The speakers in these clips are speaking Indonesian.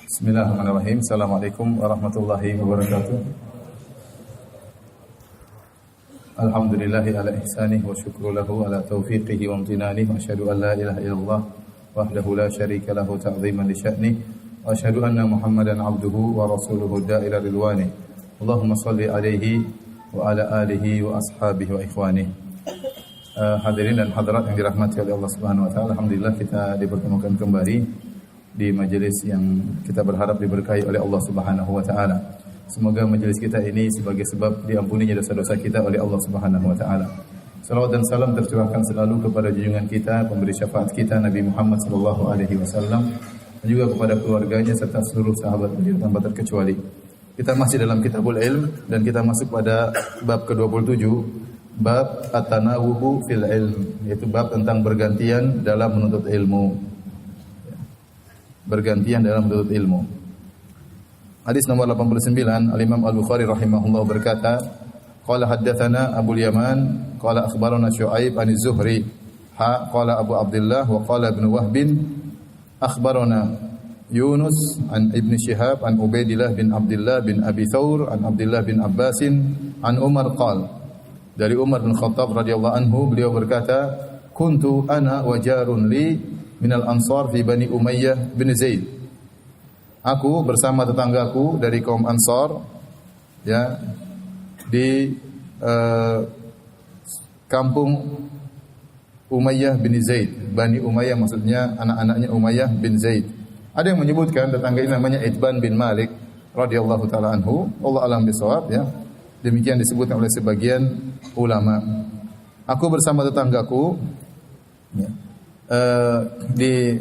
Bismillahirrahmanirrahim. Assalamualaikum warahmatullahi wabarakatuh. Alhamdulillahi ala ihsanih wa syukru lahu ala taufiqihi wa amtinanih wa asyhadu an la ilaha illallah wahdahu la syarika lahu ta'ziman li sya'nih wa asyhadu anna Muhammadan abduhu wa rasuluhu da'ila ridwanih. Allahumma shalli alaihi wa ala alihi wa ashabihi wa ikhwanih. Hadirin dan hadirat yang dirahmati oleh Allah Subhanahu wa taala, alhamdulillah kita dipertemukan kembali di majelis yang kita berharap diberkahi oleh Allah Subhanahu wa taala. Semoga majelis kita ini sebagai sebab diampuninya dosa-dosa kita oleh Allah Subhanahu wa taala. Salawat dan salam tercurahkan selalu kepada junjungan kita, pemberi syafaat kita Nabi Muhammad sallallahu alaihi wasallam, dan juga kepada keluarganya serta seluruh sahabat beliau tanpa terkecuali. Kita masih dalam Kitabul Ilm dan kita masuk pada bab ke-27, bab at-tanawubu fil ilm, yaitu bab tentang bergantian dalam menuntut ilmu. Bergantian dalam menuntut ilmu. Hadis nomor 89, Al-Imam Al-Bukhari rahimahullah berkata, qala haddatsana Abu Yaman, qala akhbarana Syu'aib an Az-Zuhri, qala Abu Abdullah wa qala Ibn Wahb, akhbarana Yunus an Ibn Shihab an Ubaidillah bin Abdullah bin Abi Thawr an Abdullah bin Abbas an Umar qala. Dari Umar bin Khattab radhiyallahu anhu, beliau berkata, kuntu ana wa jarun li minal Ansar fi Bani Umayyah bin Zaid. Aku bersama tetanggaku dari kaum Ansar, ya, di kampung Umayyah bin Zaid. Bani Umayyah maksudnya anak-anaknya Umayyah bin Zaid. Ada yang menyebutkan tetangga ini namanya Itban bin Malik radhiyallahu taala anhu. Allah alam bisawab, ya. Demikian disebutkan oleh sebagian ulama. Aku bersama tetanggaku, ya, di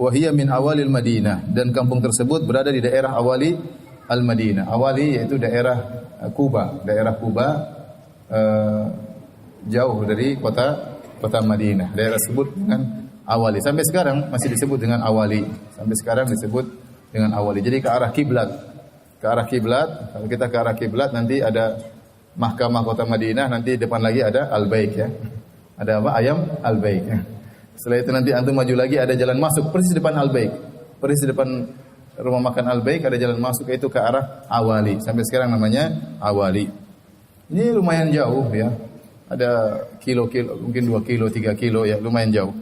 wahiyya min awalil Madinah, dan kampung tersebut berada di daerah awali al-Madinah. Awali yaitu daerah Kuba, jauh dari kota Madinah. Daerah tersebut dengan awali. Sampai sekarang masih disebut dengan awali. Jadi ke arah kiblat. Kalau kita ke arah kiblat nanti ada mahkamah kota Madinah, nanti depan lagi ada Al-Baik, ya. Ada apa? Ayam Al-Baik. Setelah itu nanti antum maju lagi ada jalan masuk persis depan Al-Baik. Persis depan rumah makan Al-Baik ada jalan masuk, yaitu ke arah Awali. Sampai sekarang namanya Awali. Ini lumayan jauh, ya. Ada kilo-kilo, mungkin 2 kilo, 3 kilo, ya, lumayan jauh.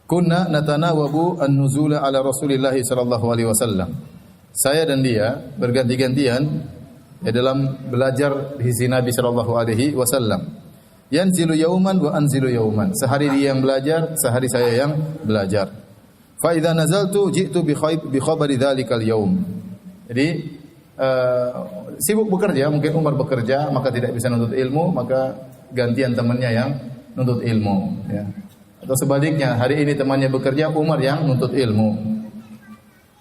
Kunna natanawabu an-nuzula ala Rasulillah sallallahu alaihi wasallam. Saya dan dia berganti-gantian, ya, dalam belajar di sisi Nabi sallallahu alaihi wasallam. Yanzilu yauman wa anzilu yauman. Sehari dia yang belajar, sehari saya yang belajar. Fa idza nazaltu ji'tu bi khabari dzalikal yaum. Jadi sibuk bekerja, mungkin Umar bekerja maka tidak bisa nuntut ilmu, maka gantian temannya yang nuntut ilmu, ya. Atau sebaliknya, hari ini temannya bekerja, Umar yang nuntut ilmu.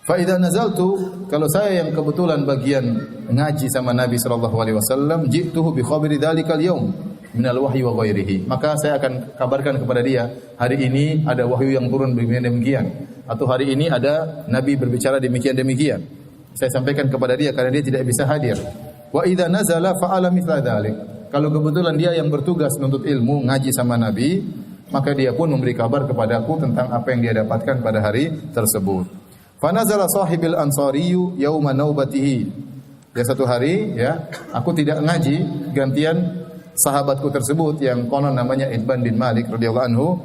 Fa idza nazaltu, kalau saya yang kebetulan bagian ngaji sama Nabi sallallahu alaihi wasallam, ji'tuhu bi khabari dzalikal yaum minal wahyi wa ghairihi, maka saya akan kabarkan kepada dia, hari ini ada wahyu yang turun demikian, atau hari ini ada Nabi berbicara demikian. Saya sampaikan kepada dia karena dia tidak bisa hadir. Wa idza nazala fa'ala mithla dzalik. Kalau kebetulan dia yang bertugas menuntut ilmu, ngaji sama Nabi, maka dia pun memberi kabar kepadaku tentang apa yang dia dapatkan pada hari tersebut. Fa nazala sahibil ansariyu yauma naubatihi. Ya, satu hari, ya, aku tidak ngaji, gantian sahabatku tersebut yang konon namanya Itban bin Malik radhiyallahu anhu,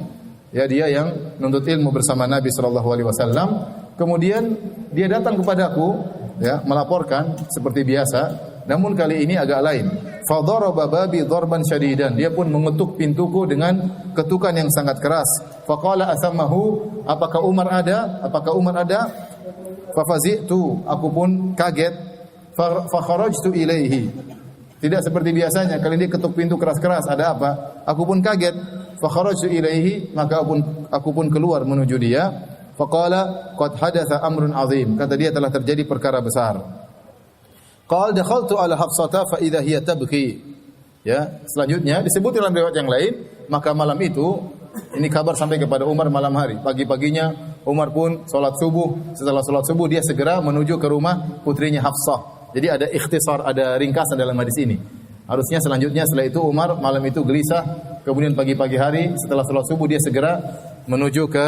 ya, dia yang nuntut ilmu bersama Nabi sallallahu alaihi wasallam. Kemudian dia datang kepadaku, ya, melaporkan seperti biasa, namun kali ini agak lain. Fa daraba babi darban syadidan. Dia pun mengetuk pintuku dengan ketukan yang sangat keras. Fa qala asamahu, apakah Umar ada? Fa fazi'tu, aku pun kaget. Fa kharajtu ilaihi. Tidak seperti biasanya, kali ini ketuk pintu keras-keras, ada apa? Aku pun kaget. Fa kharajtu ilaihi, maka aku pun keluar menuju dia. Fa qala qad hadatha amrun azim. Kata dia, telah terjadi perkara besar. Qala dakhaltu ala Hafsata fa idza hiya tabki. Ya, selanjutnya disebut dalam riwayat yang lain, maka malam itu, ini kabar sampai kepada Umar malam hari. Pagi-paginya Umar pun salat subuh. Setelah salat subuh dia segera menuju ke rumah putrinya Hafsah. Jadi ada ikhtisar, ada ringkasan dalam hadis ini. Harusnya selanjutnya setelah itu Umar malam itu gelisah, kemudian pagi-pagi hari setelah salat subuh dia segera menuju ke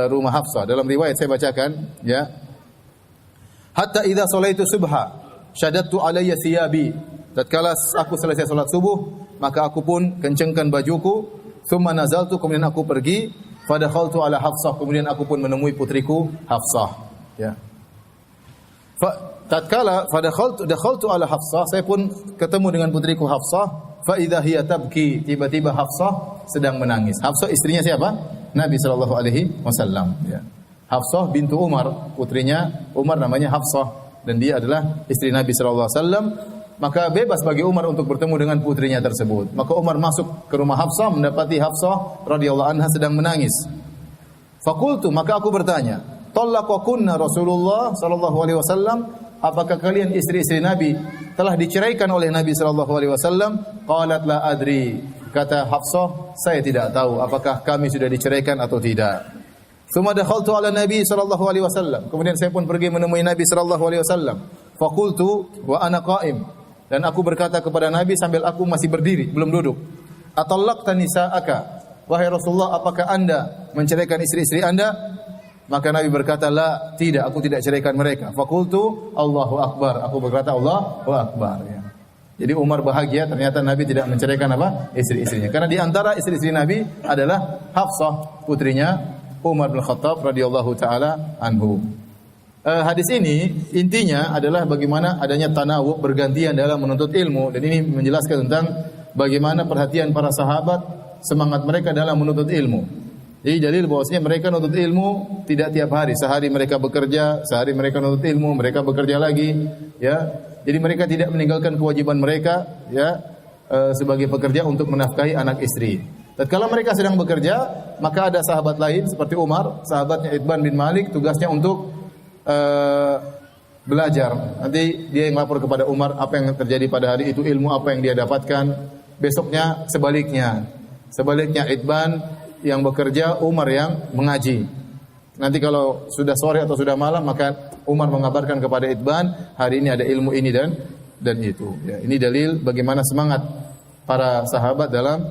rumah Hafsah. Dalam riwayat saya bacakan, ya, Hatta idza salaitu subha syadattu alayya thiyabi. Tatkala aku selesai salat subuh, maka aku pun kencangkan bajuku. Thumma nazaltu, kemudian aku pergi. Fadakhaltu ala Hafsah, kemudian aku pun menemui putriku Hafsah. Ya. Tatkala dakhaltu ala Hafsah, saya pun ketemu dengan putriku Hafsah. Fa idza hiya tabki, tiba-tiba Hafsah sedang menangis. Hafsah istrinya siapa? Nabi sallallahu alaihi wasallam, ya. Hafsah bintu Umar, putrinya Umar namanya Hafsah, dan dia adalah istri Nabi sallallahu alaihi wasallam. Maka bebas bagi Umar untuk bertemu dengan putrinya tersebut. Maka Umar masuk ke rumah Hafsah, mendapati Hafsah radhiyallahu anha sedang menangis. Faqultu, maka aku bertanya, "Talaqakunna Rasulullah sallallahu alaihi wasallam?" Apakah kalian istri-istri Nabi telah diceraikan oleh Nabi sallallahu alaihi wasallam? Qalat la adri. Kata Hafsah, saya tidak tahu apakah kami sudah diceraikan atau tidak. Tsumma dakhaltu ala Nabi sallallahu alaihi wasallam. Kemudian saya pun pergi menemui Nabi sallallahu alaihi wasallam. Faqultu wa ana qa'im. Dan aku berkata kepada Nabi sambil aku masih berdiri, belum duduk. Atallaqta nisa'aka? Wahai Rasulullah, apakah Anda menceraikan istri-istri Anda? Maka Nabi berkata, la, tidak, aku tidak ceraikan mereka. Faqultu Allahu Akbar. Aku berkata Allahu Akbar. Ya. Jadi Umar bahagia, ternyata Nabi tidak menceraikan apa? Istri-istrinya. Karena di antara istri-istri Nabi adalah Hafsah, putrinya Umar bin Khattab radhiyallahu taala anhu. Hadis ini intinya adalah bagaimana adanya tanawub, bergantian dalam menuntut ilmu, dan ini menjelaskan tentang bagaimana perhatian para sahabat, semangat mereka dalam menuntut ilmu. Jadi dalil bahwasanya mereka menuntut ilmu tidak tiap hari, sehari mereka bekerja, sehari mereka menuntut ilmu, mereka bekerja lagi, ya. Jadi mereka tidak meninggalkan kewajiban mereka, ya, sebagai pekerja untuk menafkahi anak istri. Tatkala mereka sedang bekerja, maka ada sahabat lain seperti Umar, sahabatnya Itban bin Malik, tugasnya untuk belajar. Nanti dia yang lapor kepada Umar apa yang terjadi pada hari itu, ilmu apa yang dia dapatkan. Besoknya sebaliknya Itban yang bekerja, Umar yang mengaji. Nanti kalau sudah sore atau sudah malam, maka Umar mengabarkan kepada Itban, hari ini ada ilmu ini dan itu. Ya, ini dalil bagaimana semangat para sahabat dalam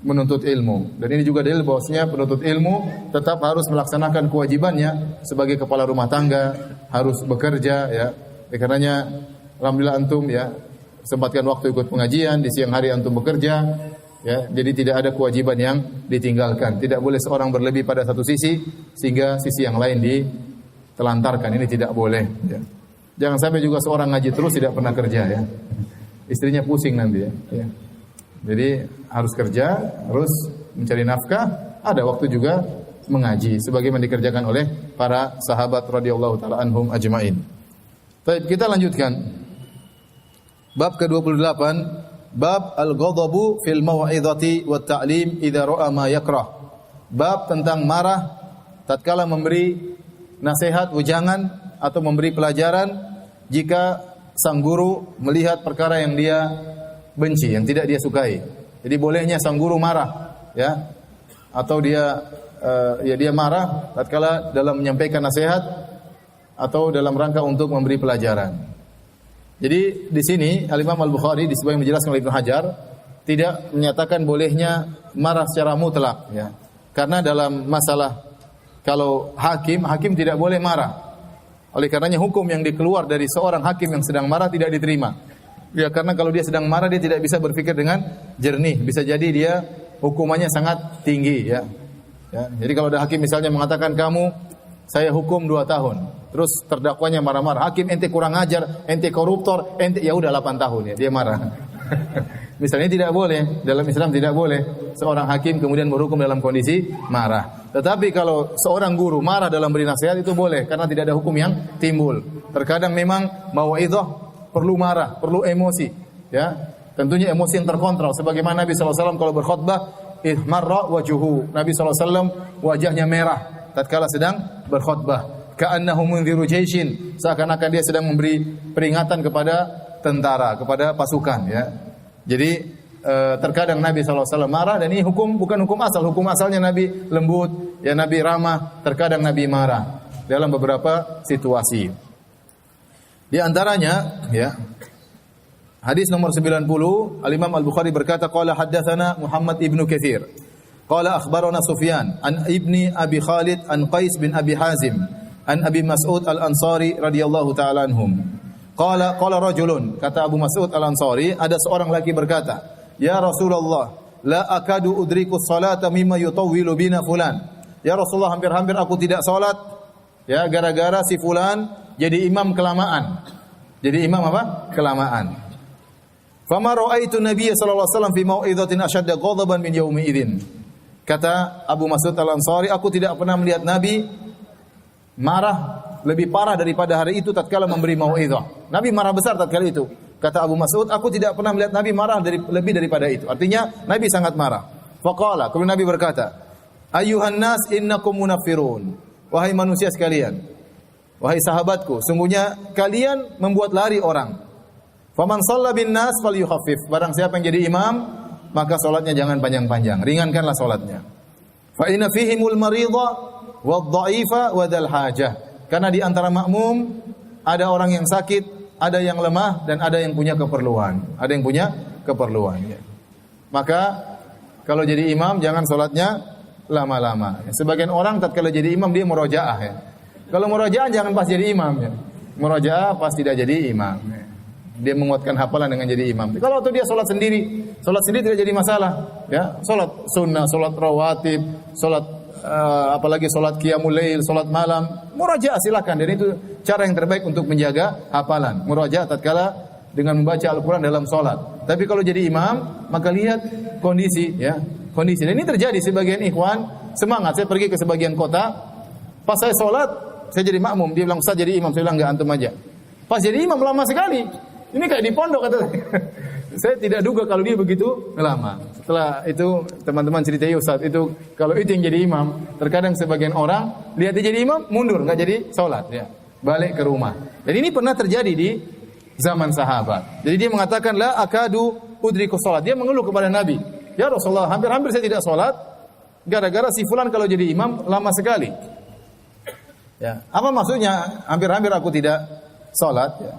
menuntut ilmu. Dan ini juga dalil bahwasanya penuntut ilmu tetap harus melaksanakan kewajibannya sebagai kepala rumah tangga, harus bekerja, ya. Karenanya alhamdulillah antum, ya, sempatkan waktu ikut pengajian, di siang hari antum bekerja, ya. Jadi tidak ada kewajiban yang ditinggalkan. Tidak boleh seorang berlebih pada satu sisi sehingga sisi yang lain ditelantarkan. Ini tidak boleh, ya. Jangan sampai juga seorang ngaji terus tidak pernah kerja, ya. Istrinya pusing nanti, ya. Jadi harus kerja, harus mencari nafkah, ada waktu juga mengaji sebagaimana dikerjakan oleh para sahabat radhiyallahu taala anhum ajmain. Baik, kita lanjutkan. Bab ke-28, bab al-ghadabu fil mau'izati wat ta'lim idza ra'a ma yakrah. Bab tentang marah tatkala memberi nasihat, wejangan atau memberi pelajaran jika sang guru melihat perkara yang dia benci, yang tidak dia sukai. Jadi bolehnya sang guru marah, ya, atau dia marah tatkala dalam menyampaikan nasihat atau dalam rangka untuk memberi pelajaran. Jadi di sini Al-Imam Al-Bukhari disebutkan menjelaskan oleh Ibnu Hajar tidak menyatakan bolehnya marah secara mutlak, ya. Karena dalam masalah kalau hakim tidak boleh marah. Oleh karenanya hukum yang dikeluar dari seorang hakim yang sedang marah tidak diterima. Ya, karena kalau dia sedang marah dia tidak bisa berpikir dengan jernih. Bisa jadi dia hukumannya sangat tinggi, ya. Ya, jadi kalau ada hakim misalnya mengatakan saya hukum 2 tahun. Terus terdakwanya marah-marah. Hakim, ente kurang ajar, ente koruptor, ente, ya udah 8 tahun, ya, dia marah. Misalnya tidak boleh, dalam Islam tidak boleh seorang hakim kemudian berhukum dalam kondisi marah. Tetapi kalau seorang guru marah dalam beri nasihat itu boleh karena tidak ada hukum yang timbul. Terkadang memang mau'izah perlu marah, perlu emosi, ya. Tentunya emosi yang terkontrol. Sebagaimana Nabi SAW kalau berkhutbah, ihmarra wajuhu. Nabi SAW wajahnya merah tatkala sedang berkhutbah. Ka'annahu munziru jaishin. Seakan-akan dia sedang memberi peringatan kepada tentara, kepada pasukan, ya. Jadi terkadang Nabi SAW marah, dan ini bukan hukum asal. Hukum asalnya Nabi lembut, ya, Nabi ramah. Terkadang Nabi marah dalam beberapa situasi. Di antaranya, ya, hadis nomor 90, Al-Imam Al-Bukhari berkata, qala haddatsana Muhammad ibnu Katsir, qala akhbarana Sufyan an ibni Abi Khalid an Qais bin Abi Hazim an Abi Mas'ud Al-Ansari radhiyallahu taala anhum. Qala rajulun, kata Abu Mas'ud Al-Ansari, ada seorang laki berkata, "Ya Rasulullah, la akadu udriku salata mimma yutawwilu bina fulan." Ya Rasulullah, hampir-hampir aku tidak salat ya gara-gara si fulan jadi imam kelamaan. Jadi imam apa? Kelamaan. Fama ra'aitu Nabiy sallallahu alaihi wasallam fi mau'izatin ashadda ghadaban min yaumi idzin. Kata Abu Mas'ud Al-Ansari, aku tidak pernah melihat Nabi marah lebih parah daripada hari itu tatkala memberi mau'izah. Nabi marah besar tatkala itu. Kata Abu Mas'ud, aku tidak pernah melihat Nabi marah lebih daripada itu. Artinya Nabi sangat marah. Faqala, kemudian Nabi berkata, "Ayyuhan nas innakum munaffirun." Wahai manusia sekalian, wahai sahabatku, sungguhnya kalian membuat lari orang. Faman shalla bin nas falyukhaffif. Barang siapa yang jadi imam, maka salatnya jangan panjang-panjang, ringankanlah salatnya. Fa inna fihimul maridha wad-dha'ifa wa dzal hajah. Karena di antara makmum ada orang yang sakit, ada yang lemah dan ada yang punya keperluan. Ada yang punya keperluan ya. Maka kalau jadi imam jangan salatnya lama-lama. Sebagian orang tatkala jadi imam dia murojaah ya. Kalau murojaah jangan pas jadi imam ya. Murojaah pas tidak jadi imam. Ya. Dia menguatkan hafalan dengan jadi imam. Kalau waktu dia salat sendiri tidak jadi masalah ya. Salat sunnah, salat rawatib, salat apalagi salat qiyamul lail, salat malam, murajaah silakan, dan itu cara yang terbaik untuk menjaga hafalan. Murajaah tatkala dengan membaca Al-Qur'an dalam salat. Tapi kalau jadi imam, maka lihat kondisi ya, kondisi. Dan ini terjadi sebagian ikhwan semangat. Saya pergi ke sebagian kota, pas saya salat, saya jadi makmum, dia bilang, "Ustaz jadi imam." Saya bilang, "Enggak, antum aja." Pas jadi imam lama sekali. Ini kayak di pondok kata saya. Saya tidak duga kalau dia begitu lama. Setelah itu teman-teman cerita, "Ya Ustaz, itu kalau itu yang jadi imam, terkadang sebagian orang lihat dia jadi imam mundur, enggak jadi salat ya. Balik ke rumah." Dan ini pernah terjadi di zaman sahabat. Jadi dia mengatakan, "La akadu udriku salat." Dia mengeluh kepada Nabi, "Ya Rasulullah, hampir-hampir saya tidak salat gara-gara si fulan kalau jadi imam lama sekali." Ya, apa maksudnya hampir-hampir aku tidak salat ya?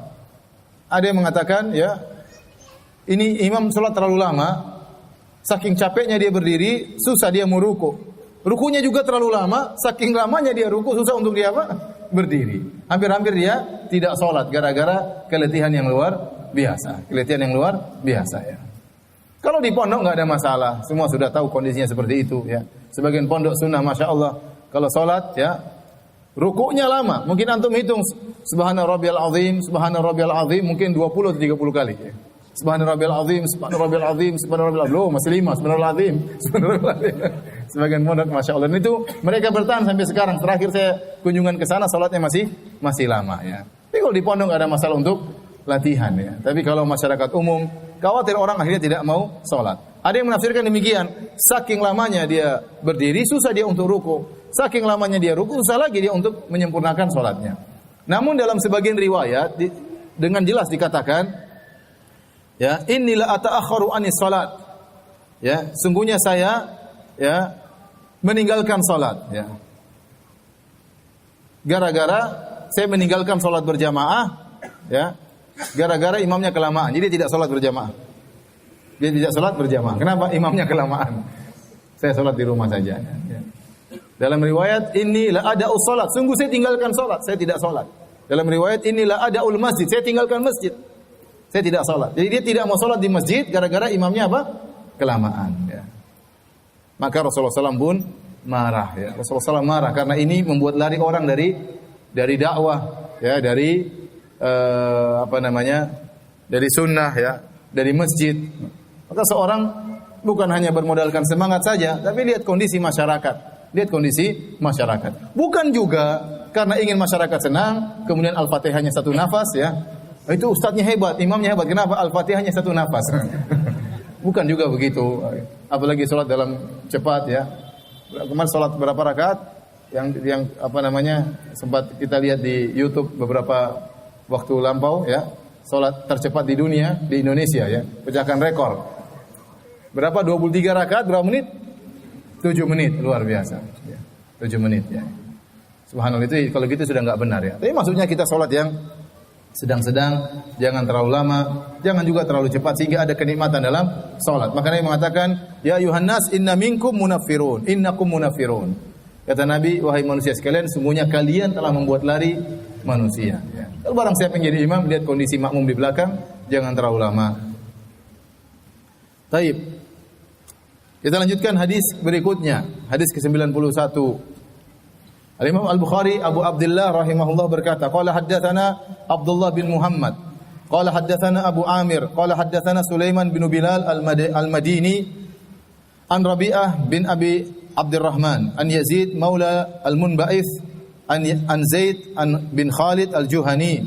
Ada yang mengatakan ya, ini imam salat terlalu lama, saking capeknya dia berdiri, susah dia mau ruku. Rukunya juga terlalu lama, saking lamanya dia ruku, susah untuk dia apa? Berdiri. Hampir-hampir dia tidak salat gara-gara keletihan yang luar biasa. Keletihan yang luar biasa ya. Kalau di pondok enggak ada masalah, semua sudah tahu kondisinya seperti itu ya. Sebagian pondok sunnah Masya Allah, kalau salat ya, rukuknya lama. Mungkin antum hitung subhana rabbiyal azim, subhana rabbiyal azim mungkin 20 atau 30 kali ya. Subhana rabbiyal azim, subhana rabbiyal azim, subhana rabbiyal azim. Loh, masih 5, subhana azim, subhana rabbiyal azim. Sebagian pondok Masya Allah. Dan itu mereka bertahan sampai sekarang. Terakhir saya kunjungan ke sana salatnya masih lama ya. Tapi kalau di pondok enggak ada masalah untuk latihan ya. Tapi kalau masyarakat umum khawatir orang akhirnya tidak mau salat. Ada yang menafsirkan demikian, saking lamanya dia berdiri, susah dia untuk ruku. Saking lamanya dia ruku, susah lagi dia untuk menyempurnakan salatnya. Namun dalam sebagian riwayat dengan jelas dikatakan, ya, "Innila ata'akharu anis salat." Ya, sungguhnya saya ya meninggalkan salat ya. Gara-gara saya meninggalkan salat berjamaah ya, gara-gara imamnya kelamaan. Jadi tidak salat berjamaah. Dia tidak salat berjamaah. Kenapa? Imamnya kelamaan. Saya salat di rumah saja. Ya. Dalam riwayat ini la ada'us salat. Sungguh saya tinggalkan salat, saya tidak salat. Dalam riwayat ini la ada'ul masjid. Saya tinggalkan masjid. Saya tidak salat. Jadi dia tidak mau salat di masjid gara-gara imamnya apa? Kelamaan ya. Maka Rasulullah SAW pun marah ya. Rasulullah SAW marah karena ini membuat lari orang dari dakwah ya, dari dari sunnah ya, dari masjid. Maka seorang bukan hanya bermodalkan semangat saja, tapi lihat kondisi masyarakat. Lihat kondisi masyarakat. Bukan juga karena ingin masyarakat senang, kemudian Al-Fatihahnya satu nafas ya. Itu ustadznya hebat, imamnya hebat. Kenapa Al-Fatihahnya satu nafas? Bukan juga begitu. Apalagi salat dalam cepat ya. Kemarin salat berapa rakaat yang sempat kita lihat di YouTube beberapa waktu lampau ya. Salat tercepat di dunia di Indonesia ya, pecahkan rekor. Berapa? 23 rakaat berapa menit? 7 menit, luar biasa. Ya, 7 menit ya. Subhanallah, itu kalau gitu sudah enggak benar ya. Tapi maksudnya kita salat yang sedang-sedang, jangan terlalu lama, jangan juga terlalu cepat sehingga ada kenikmatan dalam salat. Makanya Nabi mengatakan, "Ya ayuhan nas inna minkum munaffirun, innakum munaffirun." Kata Nabi, wahai manusia sekalian, sungguhnya kalian telah membuat lari manusia. Ya. Kalau barang siapa yang jadi imam, lihat kondisi makmum di belakang, jangan terlalu lama. Taib. Kita lanjutkan hadis berikutnya, hadis ke-91. Al-Imam Al-Bukhari Abu Abdullah rahimahullah berkata, qala haddatsana Abdullah bin Muhammad, qala haddatsana Abu Amir, qala haddatsana Sulaiman bin Bilal Al-Madini an Rabi'ah bin Abi Abdurrahman an Yazid maula Al-Munba'is an Zaid bin Khalid Al-Juhani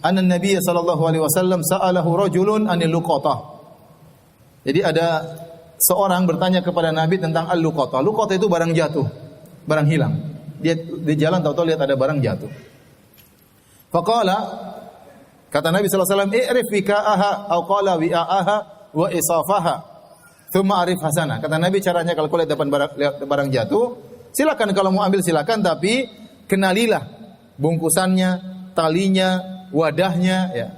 anna Nabiy sallallahu alaihi wasallam sa'alahu rajulun anil luqatah. Jadi ada seorang bertanya kepada Nabi tentang al-luqatah. Luqatah itu barang jatuh, barang hilang. Dia di jalan tahu-tahu lihat ada barang jatuh. Faqala, kata Nabi sallallahu alaihi wasallam, "I'rif wika'aha aw qala wi'a'aha wa isafaha." Tsumma arif hasanah. Kata Nabi, caranya kalau kau lihat barang jatuh, silakan kalau mau ambil silakan, tapi kenalilah bungkusannya, talinya, wadahnya, ya.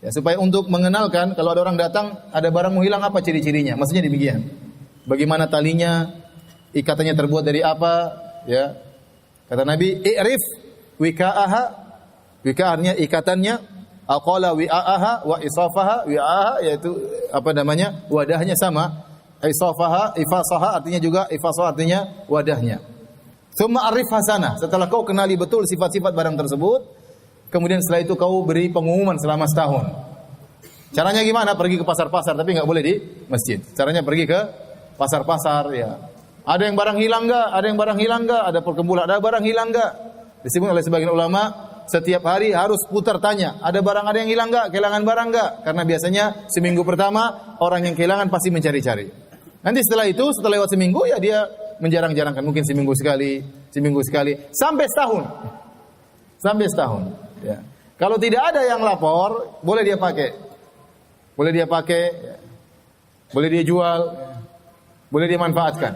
Ya, supaya untuk mengenalkan kalau ada orang datang ada barang mau hilang apa ciri-cirinya. Maksudnya demikian. Bagaimana talinya, ikatannya terbuat dari apa, ya. Kata Nabi, i'rif wika'aha, wika'arnya ikatannya, aqala wi'a'aha wa isafaha, wi'a'aha yaitu apa namanya? Wadahnya sama. Isafaha, ifasaha artinya juga ifasaha artinya wadahnya. Tsumma arif hasanah. Setelah kau kenali betul sifat-sifat barang tersebut, kemudian setelah itu kau beri pengumuman selama setahun. Caranya gimana? Pergi ke pasar-pasar, tapi enggak boleh di masjid. Caranya pergi ke pasar-pasar, ya. Ada yang barang hilang enggak? Ada yang barang hilang enggak? Ada perkumpulan, ada barang hilang enggak? Disebut oleh sebagian ulama, setiap hari harus putar tanya, ada yang hilang enggak? Kehilangan barang enggak? Karena biasanya seminggu pertama orang yang kehilangan pasti mencari-cari. Nanti setelah itu, setelah lewat seminggu ya dia menjarang-jarangkan, mungkin seminggu sekali, sampai setahun. Sampai setahun, ya. Kalau tidak ada yang lapor, boleh dia pakai. Boleh dia pakai, ya. Boleh dia jual, ya. Boleh dia manfaatkan.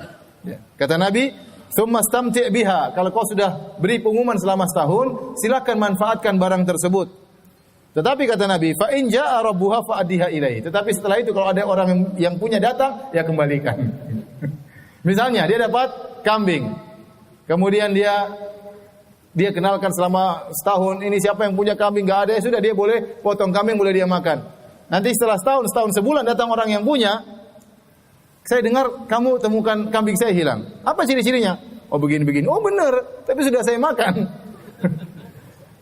Ya. Kata Nabi, "Tsumma stamti' biha." Kalau kau sudah beri pengumuman selama setahun, silakan manfaatkan barang tersebut. Tetapi kata Nabi, "Fa in jaa'a rabbuha fa'addiha ilaihi." Tetapi setelah itu kalau ada orang yang punya datang, ya kembalikan. Misalnya dia dapat kambing. Kemudian dia kenalkan selama setahun, ini siapa yang punya kambing, enggak ada, ya sudah dia boleh potong kambing, boleh dia makan. Nanti setelah setahun sebulan datang orang yang punya, saya dengar kamu temukan kambing saya hilang. Apa ciri-cirinya? Oh begini-begini. Oh benar, tapi sudah saya makan.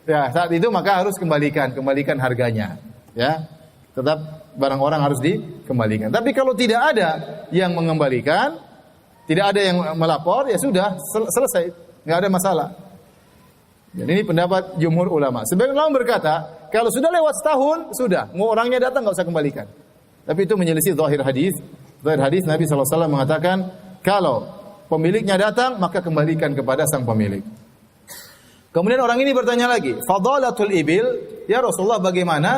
Ya, saat itu maka harus kembalikan harganya. Ya, tetap barang orang harus dikembalikan. Tapi kalau tidak ada yang mengembalikan, tidak ada yang melapor, ya sudah selesai, nggak ada masalah. Jadi ini pendapat jumhur ulama. Sebagian ulama berkata, kalau sudah lewat setahun, sudah, mau orangnya datang nggak usah kembalikan. Tapi itu menyelisih zahir hadis. Zahir hadis Nabi SAW mengatakan, kalau pemiliknya datang, maka kembalikan kepada sang pemilik. Kemudian orang ini bertanya lagi, fadalatul ibil, ya Rasulullah bagaimana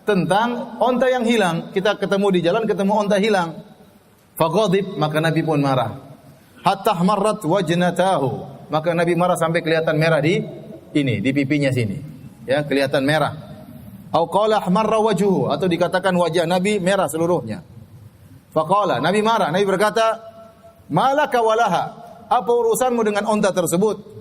tentang onta yang hilang? Kita ketemu di jalan, ketemu onta hilang. Faghadib, maka Nabi pun marah. Hatta marrat wajnatahu, maka Nabi marah sampai kelihatan merah di pipinya sini. Ya, kelihatan merah. Au qala ahmarra wajhuhu, atau dikatakan wajah Nabi merah seluruhnya. Faqala, Nabi marah, Nabi berkata, "Malaka walaha?" Apa urusanmu dengan onta tersebut?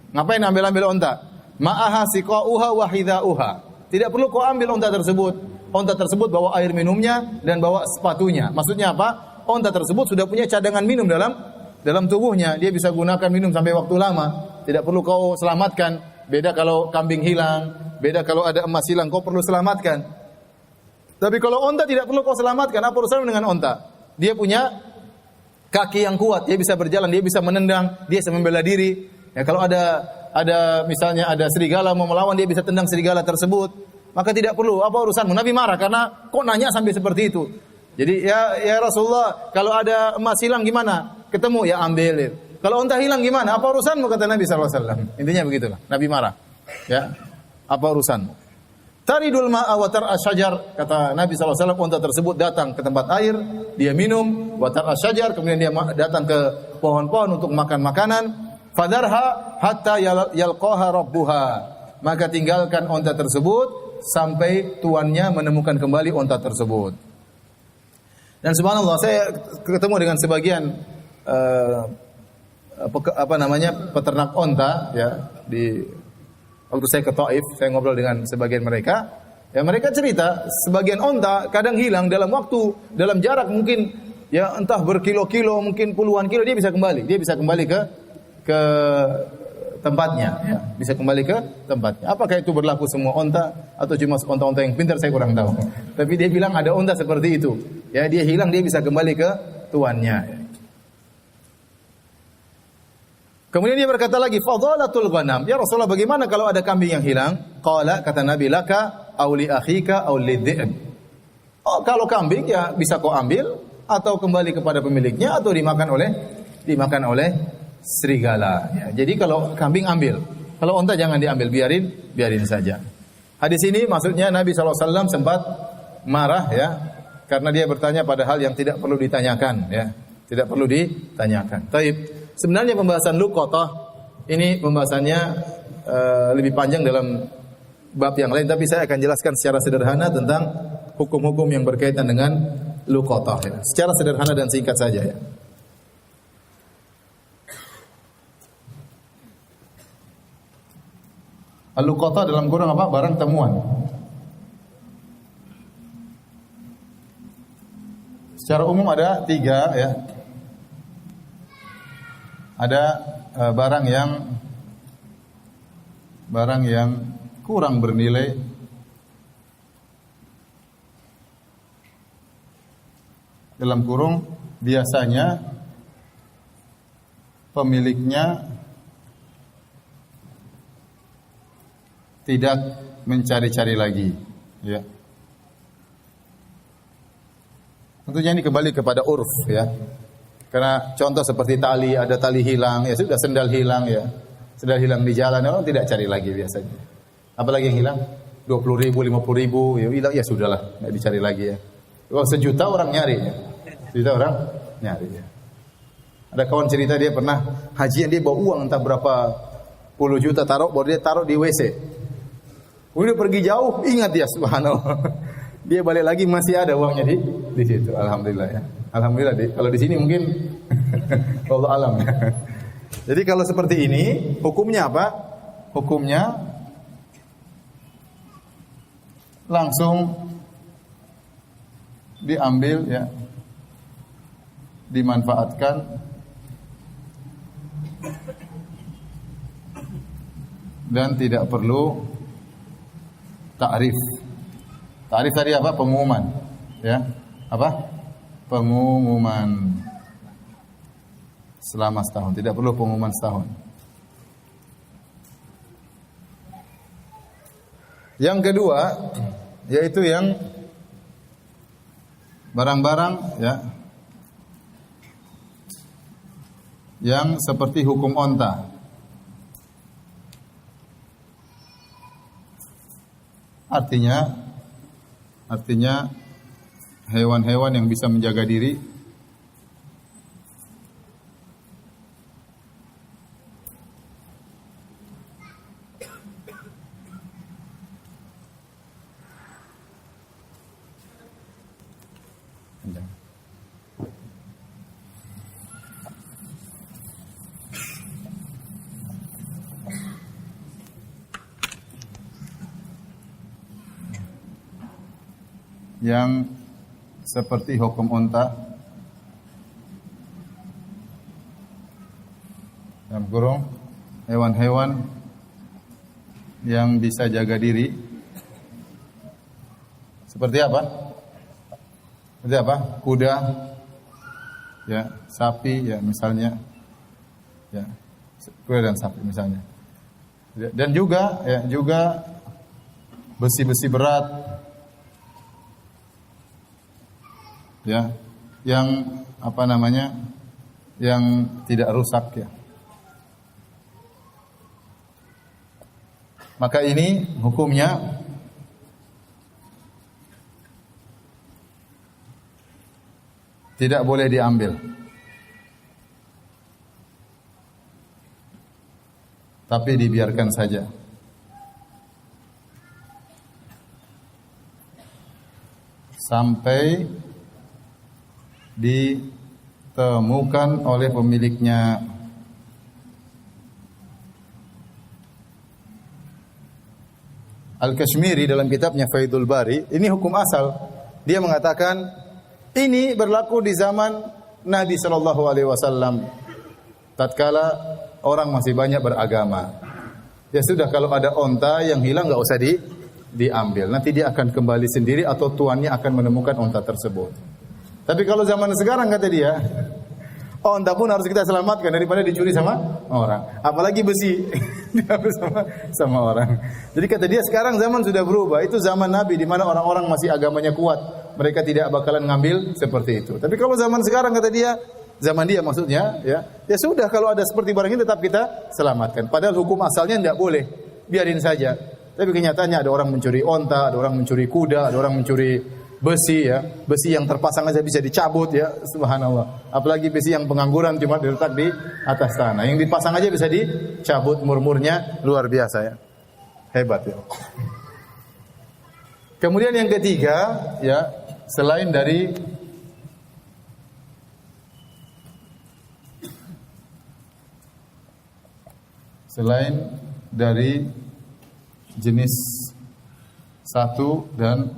Ngapain ambil onta? Ma'aha siqa'uha wa hidha'uha. Tidak perlu kau ambil onta tersebut. Onta tersebut bawa air minumnya dan bawa sepatunya. Maksudnya apa? Onta tersebut sudah punya cadangan minum dalam tubuhnya. Dia bisa gunakan minum sampai waktu lama. Tidak perlu kau selamatkan. Beda kalau kambing hilang, beda kalau ada emas hilang, kau perlu selamatkan. Tapi kalau onta tidak perlu kau selamatkan. Apa urusan dengan onta? Dia punya kaki yang kuat, dia bisa berjalan, dia bisa menendang, dia bisa membela diri. Ya, kalau ada misalnya ada serigala mau melawan, dia bisa tendang serigala tersebut. Maka tidak perlu, apa urusanmu? Nabi marah karena kok nanya sampai seperti itu. Jadi ya Rasulullah, kalau ada emas hilang gimana? Ketemu ya ambil. Kalau unta hilang gimana? Apa urusanmu, kata Nabi SAW. Intinya begitulah. Nabi marah. Ya, apa urusanmu? Taridul ma'a wa tar'a syajar, kata Nabi SAW. Unta tersebut datang ke tempat air, dia minum, wa tar'a syajar, kemudian dia datang ke pohon-pohon untuk makan makanan. Fadarha hatta yalqaha rabbuha. Maka tinggalkan unta tersebut sampai tuannya menemukan kembali unta tersebut. Dan subhanallah, saya ketemu dengan sebagian peternak onta ya di waktu saya ke Taif, saya ngobrol dengan sebagian mereka, ya mereka cerita sebagian onta kadang hilang dalam jarak mungkin ya entah berkilo-kilo, mungkin puluhan kilo dia bisa kembali ke tempatnya, ya. Bisa kembali ke tempatnya. Apakah itu berlaku semua onta atau cuma onta-onta yang pintar, saya kurang tahu. Tapi dia bilang ada onta seperti itu. Ya, dia hilang dia bisa kembali ke tuannya. Ya. Kemudian dia berkata lagi, fadhalatul ghanam. Ya Rasulullah, bagaimana kalau ada kambing yang hilang? Qala, kata Nabi, laka aw li akhika aw lidhi'b. Oh, kalau kambing ya bisa kau ambil atau kembali kepada pemiliknya atau dimakan oleh serigala. Ya, jadi kalau kambing ambil, kalau onta jangan diambil, biarin saja. Hadis ini maksudnya Nabi SAW sempat marah ya, karena dia bertanya pada hal yang tidak perlu ditanyakan ya, tidak perlu ditanyakan. Taib. Sebenarnya pembahasan luqatah ini pembahasannya lebih panjang dalam bab yang lain, tapi saya akan jelaskan secara sederhana tentang hukum-hukum yang berkaitan dengan luqatah ya. Secara sederhana dan singkat saja ya. Al-luqatah dalam Quran apa? Barang temuan. Secara umum ada 3 ya. Ada barang yang kurang bernilai, dalam kurung biasanya pemiliknya tidak mencari-cari lagi ya. Tentunya ini kembali kepada urf ya. Karena contoh seperti tali, ada tali hilang, ya sudah, sendal hilang ya. Sendal hilang di jalan, orang tidak cari lagi biasanya. Apalagi yang hilang 20.000, 50.000, ya hilang ya sudahlah, enggak dicari lagi ya. Kalau 1 juta orang nyari ya. 1 juta orang nyari ya. Ada kawan cerita dia pernah hajian, dia bawa uang entah berapa puluh juta baru dia taruh di WC. Udah pergi jauh, ingat dia, subhanallah. Dia balik lagi masih ada uangnya di situ. Alhamdulillah ya. Alhamdulillah kalau di sini mungkin wallahu alam. Jadi kalau seperti ini hukumnya apa? Hukumnya langsung diambil ya. Dimanfaatkan dan tidak perlu ta'rif. Ta'rif tadi apa? Pengumuman. Ya. Apa? Pengumuman selama setahun. Tidak perlu pengumuman setahun. Yang kedua, yaitu yang barang-barang ya, yang seperti hukum onta. Artinya hewan-hewan yang bisa menjaga diri yang seperti hukum unta, dalam kurung hewan-hewan yang bisa jaga diri. Seperti apa? Seperti apa? Kuda, ya, sapi, ya misalnya, ya, kuda dan sapi misalnya. Dan juga, ya, juga besi-besi berat, ya, yang apa namanya, yang tidak rusak, ya. Maka ini hukumnya tidak boleh diambil, tapi dibiarkan saja sampai ditemukan oleh pemiliknya. Al-Kashmiri dalam kitabnya Faidul Bari, ini hukum asal. Dia mengatakan ini berlaku di zaman Nabi sallallahu alaihi wasallam. Tatkala orang masih banyak beragama. Ya sudah, kalau ada onta yang hilang enggak usah diambil. Nanti dia akan kembali sendiri atau tuannya akan menemukan onta tersebut. Tapi kalau zaman sekarang kata dia, onta pun harus kita selamatkan daripada dicuri sama orang. Apalagi besi diambil sama orang. Jadi kata dia sekarang zaman sudah berubah. Itu zaman Nabi di mana orang-orang masih agamanya kuat. Mereka tidak bakalan ngambil seperti itu. Tapi kalau zaman sekarang kata dia, zaman dia maksudnya, ya sudah, kalau ada seperti barang ini tetap kita selamatkan. Padahal hukum asalnya tidak boleh, biarin saja. Tapi kenyataannya ada orang mencuri onta, ada orang mencuri kuda, ada orang mencuri besi, ya, besi yang terpasang aja bisa dicabut, ya, subhanallah. Apalagi besi yang pengangguran cuma diletak di atas tanah, yang dipasang aja bisa dicabut, murmurnya luar biasa, ya, hebat, ya. Kemudian yang ketiga, ya, selain dari jenis 1 dan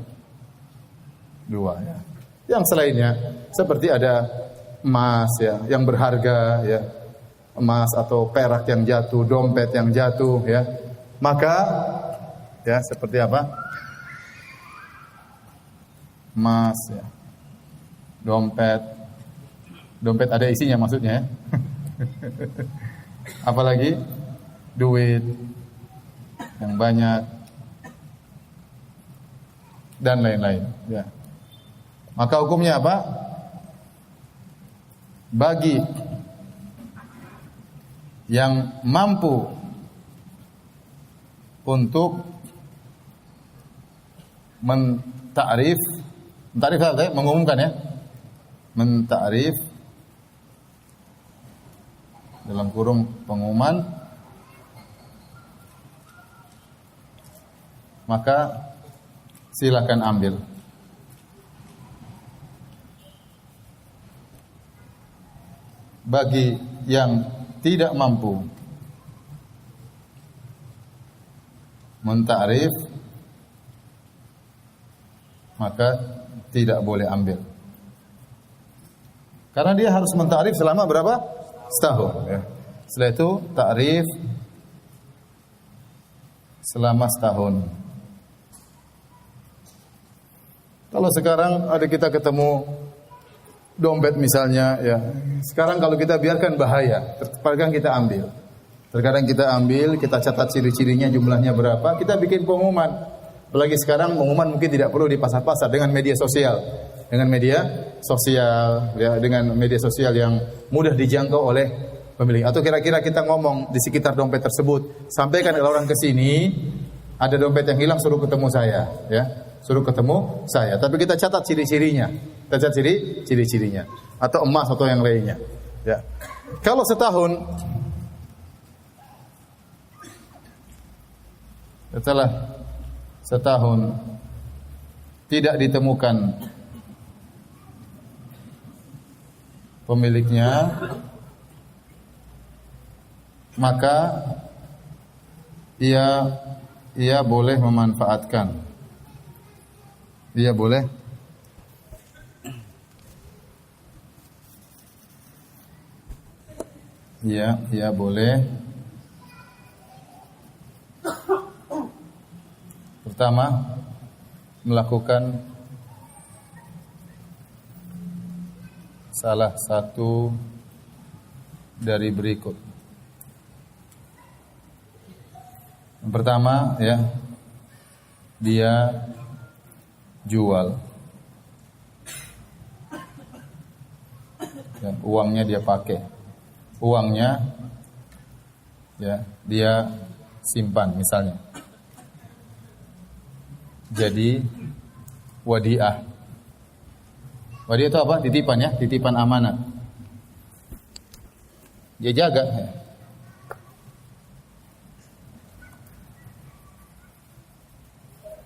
2, ya. Yang selainnya seperti ada emas, ya, yang berharga, ya, emas atau perak yang jatuh, dompet yang jatuh, ya. Maka, ya, seperti apa? Emas, ya. Dompet ada isinya maksudnya, ya. Apalagi duit yang banyak dan lain-lain, ya. Maka hukumnya apa? Bagi yang mampu untuk mentakrif apa ya? Mengumumkan, ya. Mentakrif dalam kurung pengumuman, maka silakan ambil. Bagi yang tidak mampu mentakrif, maka tidak boleh ambil. Karena dia harus mentakrif selama berapa? Setahun, ya. Setelah itu takrif selama setahun. Kalau sekarang ada kita ketemu dompet misalnya, ya. Sekarang kalau kita biarkan bahaya, terkadang kita ambil. Terkadang kita ambil, kita catat ciri-cirinya, jumlahnya berapa, kita bikin pengumuman. Apalagi sekarang pengumuman mungkin tidak perlu di pasar-pasar, dengan media sosial. Dengan media sosial, ya, dengan media sosial yang mudah dijangkau oleh pemilik. Atau kira-kira kita ngomong di sekitar dompet tersebut, sampaikan kalau orang ke sini ada dompet yang hilang, suruh ketemu saya, ya. Suruh ketemu saya. Tapi kita catat ciri-cirinya. Kita catat ciri-cirinya. Atau emas atau yang lainnya. Ya. Kalau setelah setahun tidak ditemukan pemiliknya, maka ia boleh memanfaatkan. Ia boleh pertama melakukan salah satu dari berikut. Yang pertama, ya, dia jual, dan uangnya dia pakai, uangnya, ya, dia simpan misalnya, jadi wadiah. Wadiah itu apa? Titipan, ya, titipan amanat. Dia jaga, ya.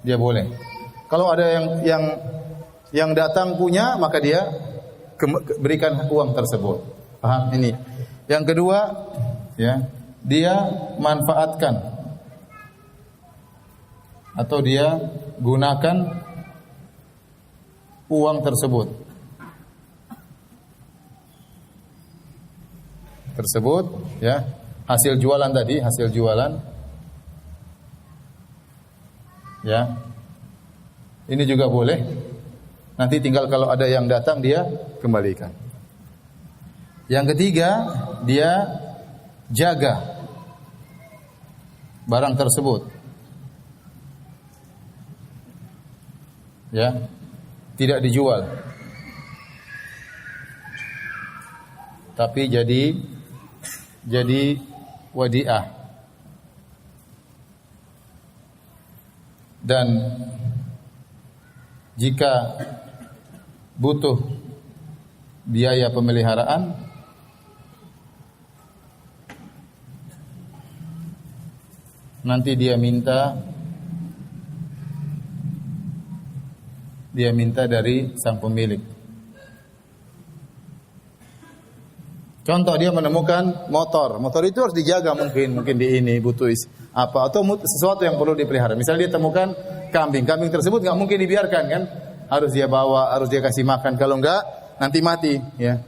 Dia boleh. Kalau ada yang datang punya, maka dia berikan uang tersebut. Paham ini? Yang kedua, ya, dia manfaatkan atau dia gunakan uang tersebut. Ya, hasil jualan tadi, hasil jualan. Ya. Ini juga boleh. Nanti tinggal kalau ada yang datang dia kembalikan. Yang ketiga, dia jaga barang tersebut. Ya. Tidak dijual. Tapi jadi wadiah. Dan jika butuh biaya pemeliharaan, nanti dia minta dari sang pemilik. Contoh, dia menemukan motor itu harus dijaga, mungkin di ini butuh apa, atau sesuatu yang perlu dipelihara. Misalnya dia temukan kambing tersebut nggak mungkin dibiarkan kan, harus dia bawa, harus dia kasih makan, kalau enggak nanti mati ya.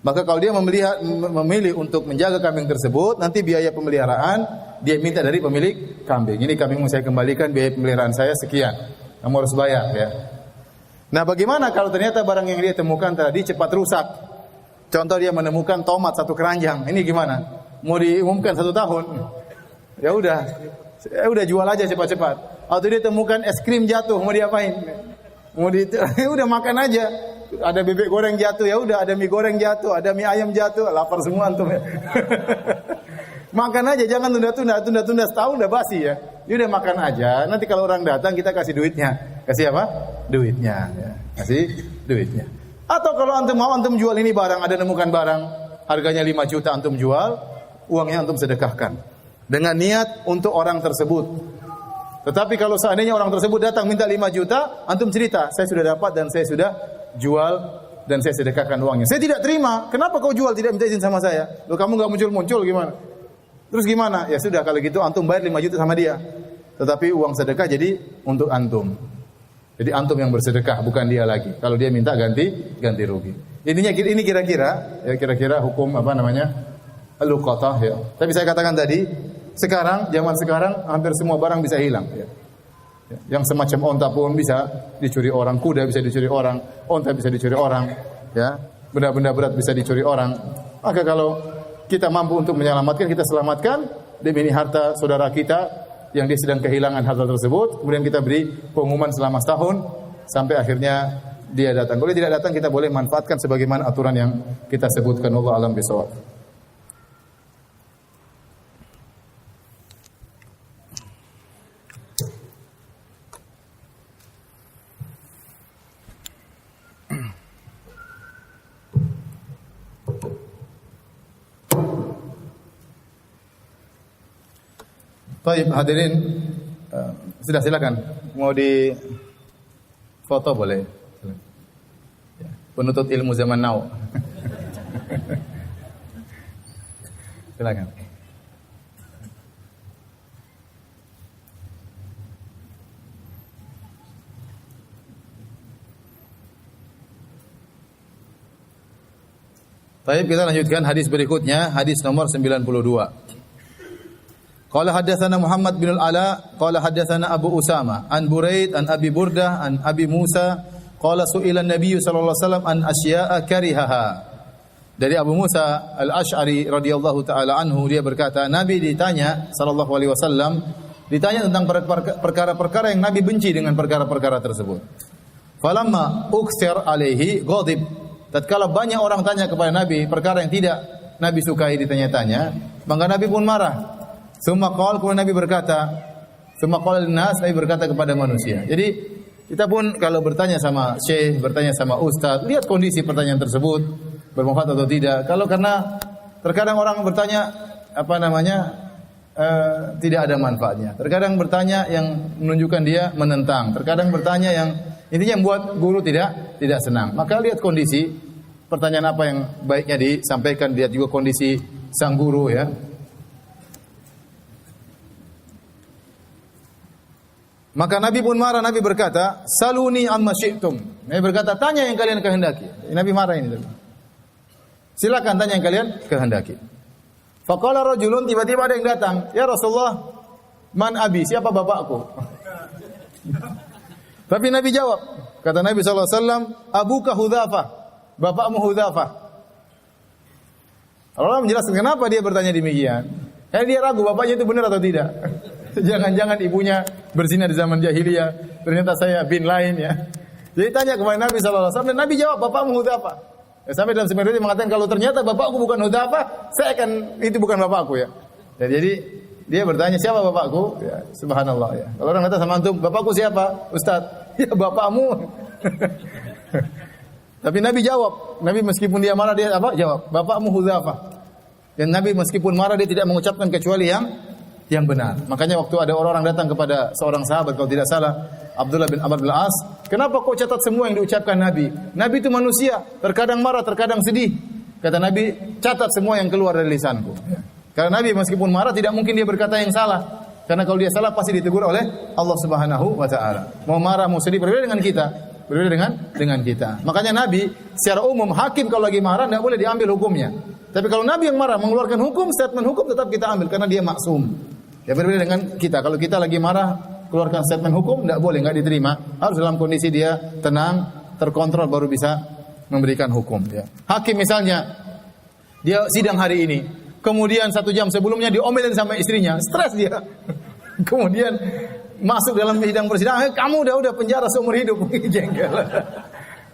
Maka kalau dia memilih untuk menjaga kambing tersebut, nanti biaya pemeliharaan dia minta dari pemilik kambing. Ini kambing mau saya kembalikan, biaya pemeliharaan saya sekian, kamu harus bayar ya. Nah, bagaimana kalau ternyata barang yang dia temukan tadi cepat rusak? Contoh, dia menemukan tomat 1 keranjang. Ini gimana? Mau diumumkan 1 tahun? Ya udah jual aja cepat-cepat. Atau dia temukan es krim jatuh, mau diapain? Udah makan aja. Ada bebek goreng jatuh, ya udah, ada mie goreng jatuh, ada mie ayam jatuh, lapar semua antum ya. Makan aja, jangan tunda setahun udah basi ya. Ya udah makan aja. Nanti kalau orang datang kita kasih duitnya. Kasih apa? Duitnya ya. Kasih duitnya. Atau kalau antum jual ini barang, ada nemukan barang harganya 5 juta, antum jual, uangnya antum sedekahkan dengan niat untuk orang tersebut. Tetapi kalau seandainya orang tersebut datang minta 5 juta, antum cerita, saya sudah dapat dan saya sudah jual dan saya sedekahkan uangnya. Saya tidak terima. Kenapa kau jual tidak minta izin sama saya? Loh, kamu enggak muncul-muncul gimana? Terus gimana? Ya sudah, kalau gitu antum bayar 5 juta sama dia. Tetapi uang sedekah jadi untuk antum. Jadi antum yang bersedekah, bukan dia lagi. Kalau dia minta ganti rugi. Ini kira-kira hukum apa namanya? Luqatah ya. Tapi saya katakan tadi, zaman sekarang hampir semua barang bisa hilang ya. Yang semacam onta pun bisa dicuri orang, kuda bisa dicuri orang, onta bisa dicuri orang, ya. Benda-benda berat bisa dicuri orang. Maka kalau kita mampu untuk menyelamatkan, kita selamatkan demi harta saudara kita yang dia sedang kehilangan harta tersebut, kemudian kita beri pengumuman selama setahun sampai akhirnya dia datang. Kalau tidak datang, kita boleh manfaatkan sebagaimana aturan yang kita sebutkan. Allah alam bisawab. Baik, hadirin, sudah silakan. Mau di foto boleh. Penuntut ilmu zaman now. Silakan. Baik, kita lanjutkan hadis berikutnya, hadis nomor 92. Qala haddatsana Muhammad bin al-Ala qala haddatsana Abu Usama an Buraid an Abi Burdah an Abi Musa qala su'ila an-nabiy sallallahu alaihi wasallam an asya'a karihaha. Dari Abu Musa al-Asy'ari radhiyallahu taala anhu, dia berkata, Nabi ditanya sallallahu alaihi wasallam, ditanya tentang perkara-perkara yang Nabi benci dengan perkara-perkara tersebut. Falamma uksir alaihi ghadib. Tatkala banyak orang tanya kepada Nabi perkara yang tidak Nabi sukai ditanya-tanya, maka Nabi pun marah. Summa qala, kemudian Nabi berkata, summa qala lin-nas, Nabi berkata kepada manusia. Jadi kita pun kalau bertanya sama syekh, bertanya sama ustaz, lihat kondisi pertanyaan tersebut bermanfaat atau tidak. Kalau karena terkadang orang bertanya tidak ada manfaatnya. Terkadang bertanya yang menunjukkan dia menentang. Terkadang bertanya yang intinya membuat guru tidak senang. Maka lihat kondisi pertanyaan apa yang baiknya disampaikan, lihat juga kondisi sang guru ya. Maka Nabi pun marah, Nabi berkata, "Saluni amma syi'tum." Nabi berkata, "Tanya yang kalian kehendaki." Nabi marah ini. Silakan tanya yang kalian kehendaki. Faqala rajulun, tiba-tiba ada yang datang, "Ya Rasulullah, man abi? Siapa bapakku?" Tapi Nabi jawab, kata Nabi sallallahu alaihi wasallam, "Abuka Hudzafah." Bapakmu Hudzafah. Allah menjelaskan kenapa dia bertanya demikian. Karena dia ragu bapaknya itu benar atau tidak. Jangan-jangan ibunya berzina di zaman jahiliyah, ternyata saya bin lain ya. Jadi tanya kepada Nabi sallallahu alaihi wasallam dan Nabi jawab, "Bapakmu Hudzafah." Ya, sampai dalam sebenarnya dia mengatakan kalau ternyata bapakku bukan Hudzafah, saya akan itu bukan bapakku ya. Jadi dia bertanya, "Siapa bapakku?" Ya, subhanallah ya. Kalau orang kata sama antum, "Bapakku siapa?" "Ustaz." "Ya, bapakmu." Tapi Nabi jawab, Nabi meskipun dia marah dia apa? Jawab, "Bapakmu Hudzafah." Dan Nabi meskipun marah dia tidak mengucapkan kecuali yang benar. Makanya waktu ada orang datang kepada seorang sahabat kalau tidak salah, Abdullah bin Amr bin As, "Kenapa kau catat semua yang diucapkan Nabi? Nabi itu manusia, terkadang marah, terkadang sedih." Kata Nabi, "Catat semua yang keluar dari lisanku." Karena Nabi meskipun marah tidak mungkin dia berkata yang salah. Karena kalau dia salah pasti ditegur oleh Allah Subhanahu wa taala. Mau marah, mau sedih berbeda dengan kita. Berbeda dengan kita. Makanya Nabi secara umum hakim kalau lagi marah tidak boleh diambil hukumnya. Tapi kalau Nabi yang marah mengeluarkan hukum, statement hukum tetap kita ambil karena dia maksum. Ya berbeda dengan kita. Kalau kita lagi marah keluarkan statement hukum tidak boleh, enggak diterima. Harus dalam kondisi dia tenang, terkontrol baru bisa memberikan hukum ya. Hakim misalnya dia sidang hari ini, kemudian 1 jam sebelumnya diomelin sama istrinya, stres dia. Kemudian masuk dalam sidang persidangan, "Kamu udah penjara seumur hidup." Jengkel.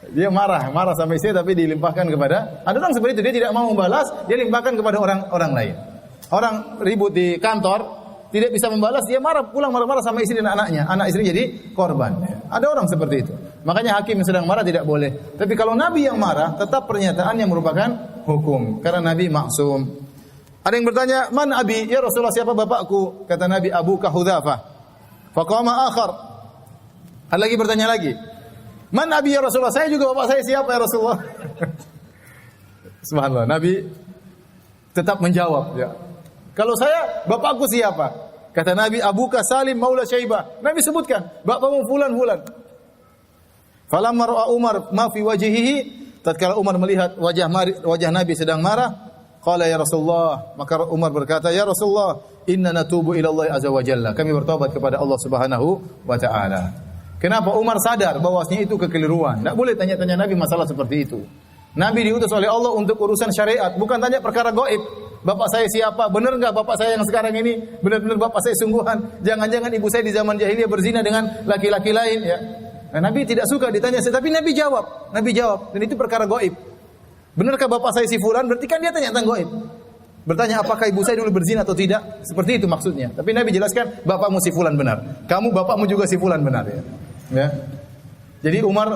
Dia marah sama istri tapi dilimpahkan kepada ada orang seperti itu, dia tidak mau membalas, dia limpahkan kepada orang lain. Orang ribut di kantor, tidak bisa membalas, dia marah pulang marah-marah sama istri dan anaknya. Anak istri jadi korban. Ada orang seperti itu. Makanya hakim yang sedang marah tidak boleh. Tapi kalau Nabi yang marah, tetap pernyataan yang merupakan hukum karena Nabi maksum. Ada yang bertanya, "Man abi?" "Ya Rasulullah, siapa bapakku?" Kata Nabi, "Abuka Hudzafah." Faqama akhar. Ada lagi bertanya lagi. "Man abi ya Rasulullah?" "Saya juga bapak saya siapa ya Rasulullah?" Subhanallah, Nabi tetap menjawab ya. "Kalau saya, bapakku siapa?" Kata Nabi, "Abuka Salim maula Syaibah." Nabi sebutkan, "Bapakmu fulan." Falamma ra'a Umar ma fi wajhihi, tatkala Umar melihat wajah Nabi sedang marah, qala ya Rasulullah, maka Umar berkata, "Ya Rasulullah, inna natubu ila Allah azza wa jalla." Kami bertobat kepada Allah Subhanahu wa taala. Kenapa Umar sadar bahwasanya itu kekeliruan? Tidak boleh tanya-tanya Nabi masalah seperti itu. Nabi diutus oleh Allah untuk urusan syariat, bukan tanya perkara gaib. Bapak saya siapa? Benar enggak bapak saya yang sekarang ini? Benar-benar bapak saya sungguhan? Jangan-jangan ibu saya di zaman jahiliyah berzina dengan laki-laki lain ya. Nah, Nabi tidak suka ditanya, tapi Nabi jawab. Dan itu perkara gaib. Benarkah bapak saya si fulan? Berarti kan dia tanya tentang gaib. Bertanya apakah ibu saya dulu berzina atau tidak? Seperti itu maksudnya. Tapi Nabi jelaskan, bapakmu si fulan benar. Kamu bapakmu juga si fulan benar ya. Jadi Umar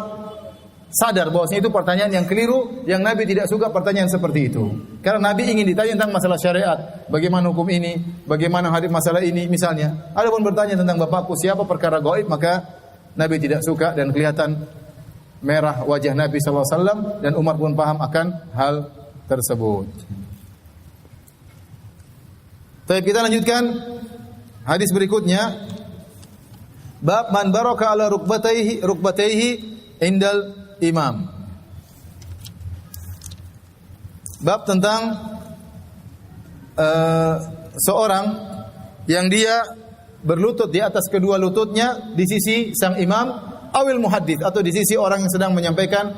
sadar bahwasanya itu pertanyaan yang keliru, yang Nabi tidak suka pertanyaan seperti itu. Karena Nabi ingin ditanya tentang masalah syariat, bagaimana hukum ini, bagaimana hadis masalah ini misalnya. Adapun bertanya tentang bapakku siapa perkara gaib, maka Nabi tidak suka dan kelihatan merah wajah Nabi sallallahu alaihi wasallam dan Umar pun paham akan hal tersebut. Baik, kita lanjutkan hadis berikutnya. Bab man baraka ala rukbatayhi indal imam. Bab tentang seorang yang dia berlutut di atas kedua lututnya di sisi sang imam awil muhaddits atau di sisi orang yang sedang menyampaikan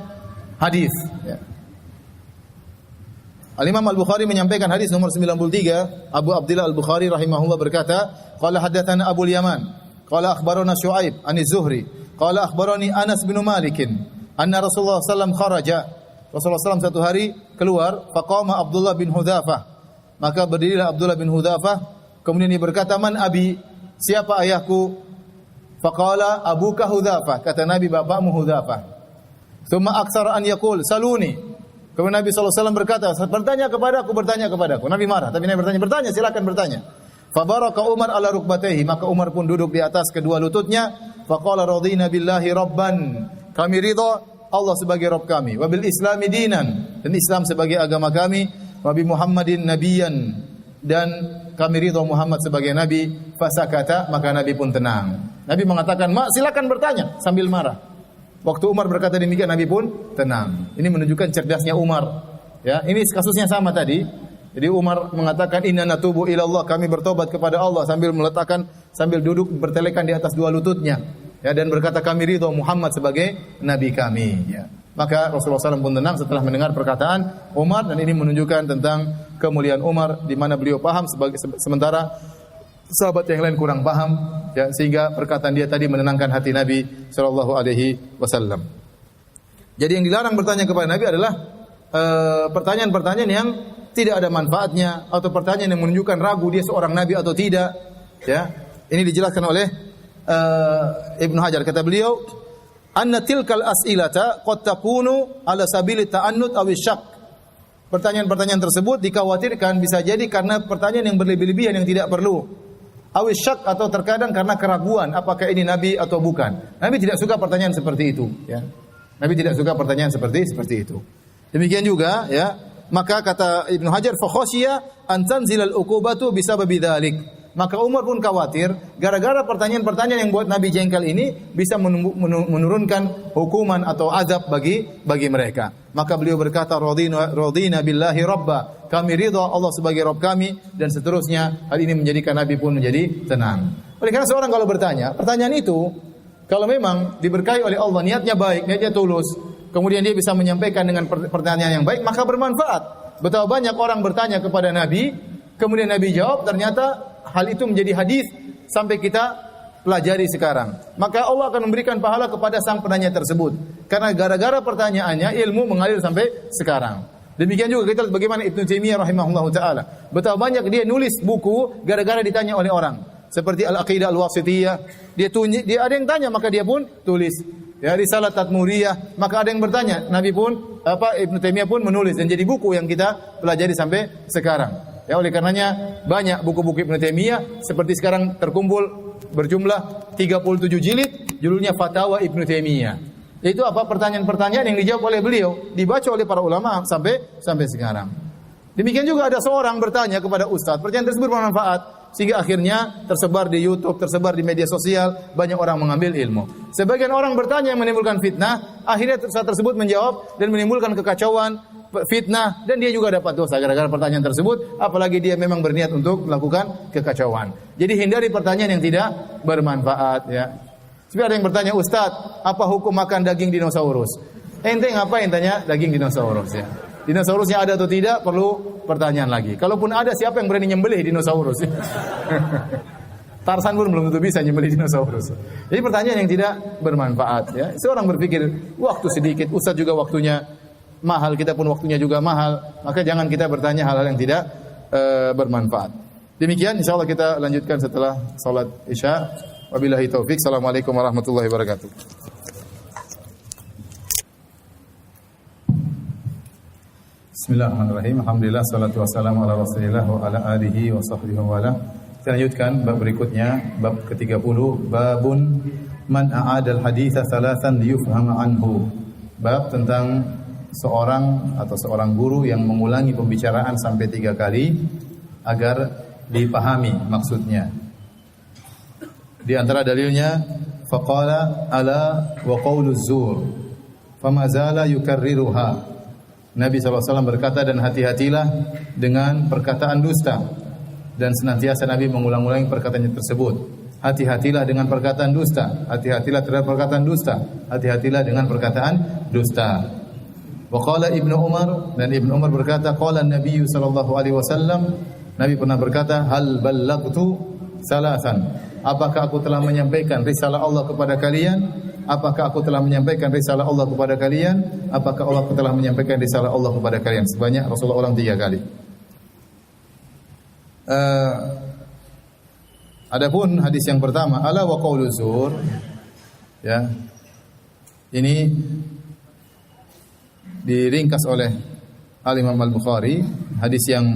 hadis ya. Al-Imam Al-Bukhari menyampaikan hadis nomor 93. Abu Abdullah Al-Bukhari rahimahullah berkata, qala haddatsana Abu Yaman, qala akhbarana Syu'aib an-Zuhri, qala akhbarani Anas bin Malik, anna Rasulullah sallallahu kharaja. Rasulullah sallallahu satu hari keluar, faqama Abdullah bin Hudzafah. Maka berdirilah Abdullah bin Hudzafah, kemudian dia berkata, "Man abi?" "Siapa ayahku?" Faqala abuka Hudzafah. Kata Nabi, bapakmu Hudzafah. Tsumma aksara an yaqul, "Saluni." Kemudian Nabi SAW berkata, bertanya kepadaku. Nabi marah, tapi Nabi bertanya, silakan bertanya. Fabaraka Umar ala rukbatayhi, maka Umar pun duduk di atas kedua lututnya. Faqala radina billahi rabban, kami ridha Allah sebagai Rabb kami. Wabil islami dinan, dan Islam sebagai agama kami. Wabi Muhammadin nabiyan, dan kami ridha Muhammad sebagai nabi. Fasakata, maka Nabi pun tenang. Nabi mengatakan, silakan bertanya sambil marah. Waktu Umar berkata demikian, Nabi pun tenang. Ini menunjukkan cerdasnya Umar. Ya, ini kasusnya sama tadi. Jadi Umar mengatakan, inna natubu ilallah, kami bertobat kepada Allah sambil duduk bertelekan di atas dua lututnya. Ya, dan berkata kami ridho Muhammad sebagai nabi kami. Ya. Maka Rasulullah SAW pun tenang setelah mendengar perkataan Umar, dan ini menunjukkan tentang kemuliaan Umar di mana beliau paham sementara sahabat yang lain kurang paham, ya, sehingga perkataan dia tadi menenangkan hati Nabi sallallahu alaihi wasallam. Jadi yang dilarang bertanya kepada Nabi adalah pertanyaan-pertanyaan yang tidak ada manfaatnya atau pertanyaan yang menunjukkan ragu dia seorang nabi atau tidak, ya. Ini dijelaskan oleh Ibnu Hajar, kata beliau, anna tilkal as'ilata qad takunu ala sabili ta'annut aw syak. Pertanyaan-pertanyaan tersebut dikhawatirkan bisa jadi karena pertanyaan yang berlebih-lebihan yang tidak perlu. Awis syak, atau terkadang karena keraguan apakah ini nabi atau bukan. Nabi tidak suka pertanyaan seperti itu, ya. Nabi tidak suka pertanyaan seperti itu. Demikian juga, ya, maka kata Ibnu Hajar, fa khasyiya an tanzilal uqubatu bisababi dzalik. Maka Umar pun khawatir gara-gara pertanyaan-pertanyaan yang buat Nabi jengkel ini bisa menurunkan hukuman atau azab bagi mereka. Maka beliau berkata, radina billahi rabba, kami ridha Allah sebagai Rabb kami, dan seterusnya. Hal ini menjadikan Nabi pun menjadi tenang. Oleh karena seorang kalau bertanya, pertanyaan itu kalau memang diberkahi oleh Allah, niatnya baik, niatnya tulus, kemudian dia bisa menyampaikan dengan pertanyaan yang baik, maka bermanfaat. Betapa banyak orang bertanya kepada Nabi, kemudian Nabi jawab, ternyata hal itu menjadi hadis sampai kita pelajari sekarang. Maka Allah akan memberikan pahala kepada sang penanya tersebut. Karena gara-gara pertanyaannya ilmu mengalir sampai sekarang. Demikian juga kita lihat bagaimana Ibnu Taimiyah rahimahullahu taala. Betapa banyak dia nulis buku gara-gara ditanya oleh orang. Seperti Al-Aqidah Al-Wasithiyah, dia ada yang tanya maka dia pun tulis. Ya, Risalah Tadmuriyah, maka ada yang bertanya, Ibnu Taimiyah pun menulis dan jadi buku yang kita pelajari sampai sekarang. Ya, oleh karenanya banyak buku-buku Ibnu Taimiyah seperti sekarang terkumpul berjumlah 37 jilid, judulnya Fatawa Ibnu Taimiyah. Yaitu apa? Pertanyaan-pertanyaan yang dijawab oleh beliau, dibaca oleh para ulama sampai sekarang. Demikian juga ada seorang bertanya kepada ustaz, pertanyaan tersebut bermanfaat sehingga akhirnya tersebar di YouTube, tersebar di media sosial, banyak orang mengambil ilmu. Sebagian orang bertanya yang menimbulkan fitnah, akhirnya ustaz tersebut menjawab dan menimbulkan kekacauan, fitnah, dan dia juga dapat dosa gara-gara pertanyaan tersebut, apalagi dia memang berniat untuk melakukan kekacauan. Jadi hindari pertanyaan yang tidak bermanfaat, ya. Seperti ada yang bertanya, Ustaz, apa hukum makan daging dinosaurus? Ente ngapain tanya daging dinosaurus, ya? Dinosaurusnya ada atau tidak perlu pertanyaan lagi. Kalaupun ada, siapa yang berani nyembelih dinosaurus? Tarsan pun belum tentu bisa nyembelih dinosaurus. Jadi pertanyaan yang tidak bermanfaat, ya. Seorang berpikir waktu sedikit, Ustaz juga waktunya mahal, kita pun waktunya juga mahal, maka jangan kita bertanya hal-hal yang tidak bermanfaat. Demikian, insyaallah kita lanjutkan setelah salat Isya. Wabillahi taufik. Assalamualaikum warahmatullahi wabarakatuh. Bismillahirrahmanirrahim. Alhamdulillah, salatu wassalamu ala Rasulillah wa ala alihi wa sahbihi wa ala. Kita lanjutkan bab berikutnya, bab ke-30, babun man a'adal haditha thalathan liyufhama anhu. Bab tentang seorang guru yang mengulangi pembicaraan sampai 3 kali agar dipahami maksudnya. Di antara dalilnya, faqala ala wa qauluz zur fama zala yukarriruha. Nabi SAW berkata, dan hati-hatilah dengan perkataan dusta, dan senantiasa Nabi mengulang-ulangi perkataannya tersebut. Hati-hatilah dengan perkataan dusta, hati-hatilah terhadap perkataan dusta, hati-hatilah dengan perkataan dusta. Wa qala Ibnu Umar, dan Ibnu Umar berkata, qala Nabi sallallahu alaihi wasallam, Nabi pernah berkata, hal ballaghtu salasan. Apakah aku telah menyampaikan risalah Allah kepada kalian? Apakah aku telah menyampaikan risalah Allah kepada kalian? Apakah Allah telah menyampaikan risalah Allah kepada kalian? Sebanyak Rasulullah ulang 3 kali. Adapun hadis yang pertama, ala wa qaulu zur, ya. Ini diringkas oleh Al-Imam Al-Bukhari, hadis yang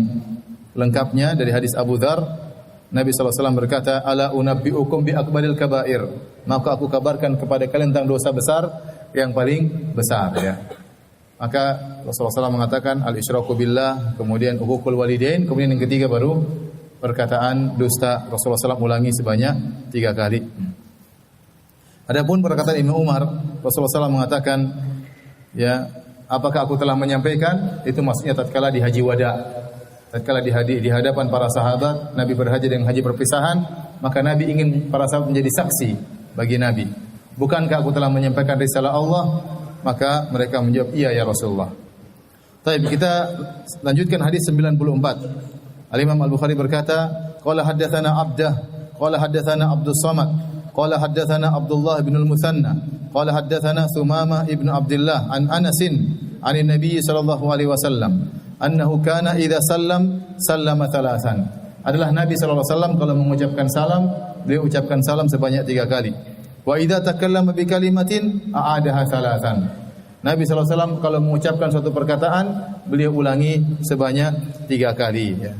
lengkapnya dari hadis Abu Dzar. Nabi SAW berkata, ala unabbi'ukum bi akbaril kabair, maka aku kabarkan kepada kalian tentang dosa besar yang paling besar, ya. Maka Rasulullah SAW mengatakan al-isyraku billah, kemudian uququl walidain, kemudian yang ketiga baru perkataan dusta. Rasulullah SAW ulangi sebanyak 3 kali. Adapun perkataan Ibnu Umar, Rasulullah SAW mengatakan, ya, apakah aku telah menyampaikan? Itu maksudnya tatkala di haji wada, tatkala di hadapan para sahabat, Nabi berhaji dengan haji perpisahan, maka Nabi ingin para sahabat menjadi saksi bagi Nabi. Bukankah aku telah menyampaikan risalah Allah? Maka mereka menjawab, iya ya Rasulullah. Baik, kita lanjutkan hadis 94. Al-Imam Al-Bukhari berkata, qala haddatsana Abdah, qala haddatsana Abdus Samad, qala haddatsana Abdullah bin al-Muthanna, qala haddatsana Sumamah ibn Abdullah an Anasin an Nabi sallallahu alaihi wasallam annahu kana idza sallama thalathan. Adalah Nabi sallallahu alaihi wasallam kalau mengucapkan salam, beliau ucapkan salam sebanyak 3 kali. Wa idza takallama bi kalimatin a'adaha thalathan. Nabi sallallahu alaihi wasallam kalau mengucapkan suatu perkataan, beliau ulangi sebanyak 3 kali, ya.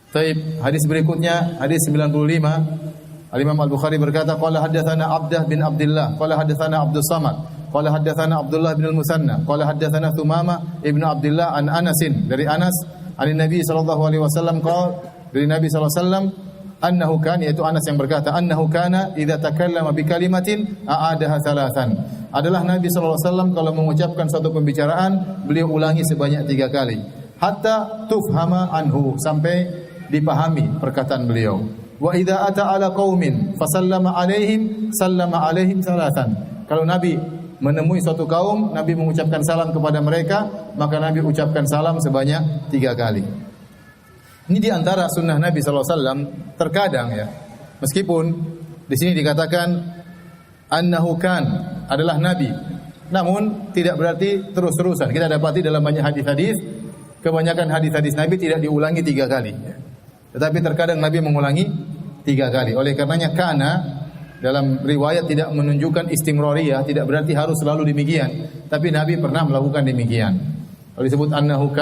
Baik, hadis berikutnya hadis 95. Al-Imam Al-Bukhari berkata, qala haddatsana Abdah bin Abdullah, qala haddatsana Abdus Samad, qala haddatsana Abdullah bin al-Musanna, qala haddatsana Thumamah ibnu Abdullah an Anasin, dari Anas, an Nabi sallallahu alaihi wasallam qala, dari Nabi sallallahu alaihi wasallam, annahu kana, yaitu Anas yang berkata, annahu kana idza takallama bi kalimatin a'adaha thalathan. Adalah Nabi sallallahu alaihi wasallam kalau mengucapkan suatu pembicaraan, beliau ulangi sebanyak 3 kali. Hatta tufhama anhu, sampai dipahami perkataan beliau. Wa idza ata ala qaumin fasallama alaihim sallama alaihim thalathan. Kalau Nabi menemui suatu kaum, Nabi mengucapkan salam kepada mereka, maka Nabi ucapkan salam sebanyak 3 kali. Ini di antara sunnah Nabi sallallahu alaihi wasallam. Terkadang, ya, meskipun di sini dikatakan annahu kan, adalah Nabi, namun tidak berarti terus-terusan. Kita dapati dalam banyak hadis-hadis, kebanyakan hadis-hadis Nabi tidak diulangi 3 kali, ya. Tetapi terkadang Nabi mengulangi 3 kali. Oleh karenanya kana dalam riwayat tidak menunjukkan istimrariyah, tidak berarti harus selalu demikian. Tapi Nabi pernah melakukan demikian. Kalau disebut annahu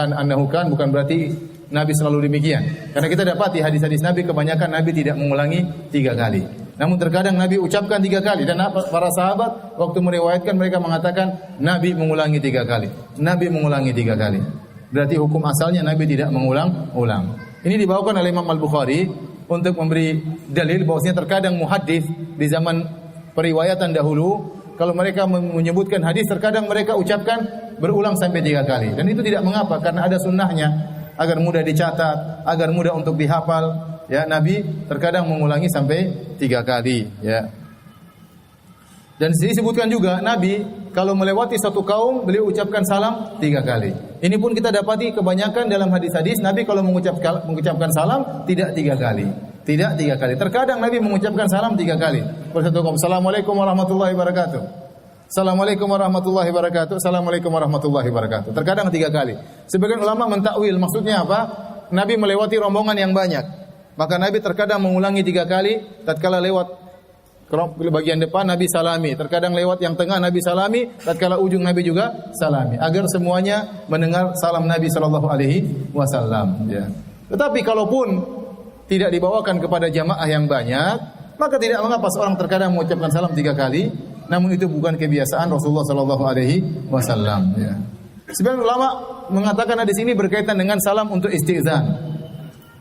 kan bukan berarti Nabi selalu demikian. Karena kita dapati hadis-hadis Nabi kebanyakan Nabi tidak mengulangi 3 kali. Namun terkadang Nabi ucapkan 3 kali, dan para sahabat waktu meriwayatkan mereka mengatakan Nabi mengulangi 3 kali. Nabi mengulangi 3 kali. Berarti hukum asalnya Nabi tidak mengulang-ulang. Ini dibawakan oleh Imam Al-Bukhari untuk memberi dalil bahwasanya terkadang muhaddits di zaman periwayatan dahulu, kalau mereka menyebutkan hadis, terkadang mereka ucapkan berulang sampai 3 kali. Dan itu tidak mengapa, karena ada sunnahnya, agar mudah dicatat, agar mudah untuk dihafal. Ya, Nabi terkadang mengulangi sampai 3 kali. Ya. Dan disebutkan juga Nabi kalau melewati suatu kaum, beliau ucapkan salam 3 kali. Ini pun kita dapati kebanyakan dalam hadis-hadis Nabi kalau mengucapkan salam tidak 3 kali. Tidak 3 kali. Terkadang Nabi mengucapkan salam 3 kali. Assalamualaikum warahmatullahi wabarakatuh. Assalamualaikum warahmatullahi wabarakatuh. Assalamualaikum warahmatullahi wabarakatuh. Terkadang 3 kali. Sebagian ulama mentakwil, maksudnya apa? Nabi melewati rombongan yang banyak. Maka Nabi terkadang mengulangi 3 kali, tatkala lewat bagian depan Nabi salami, terkadang lewat yang tengah Nabi salami, tatkala ujung Nabi juga salami, agar semuanya mendengar salam Nabi sallallahu alaihi wasallam, ya. Tetapi kalaupun tidak dibawakan kepada jamaah yang banyak, maka tidak mengapa seorang terkadang mengucapkan salam 3 kali, namun itu bukan kebiasaan Rasulullah sallallahu alaihi wasallam, ya. Sebagian ulama mengatakan hadis ini berkaitan dengan salam untuk istizan.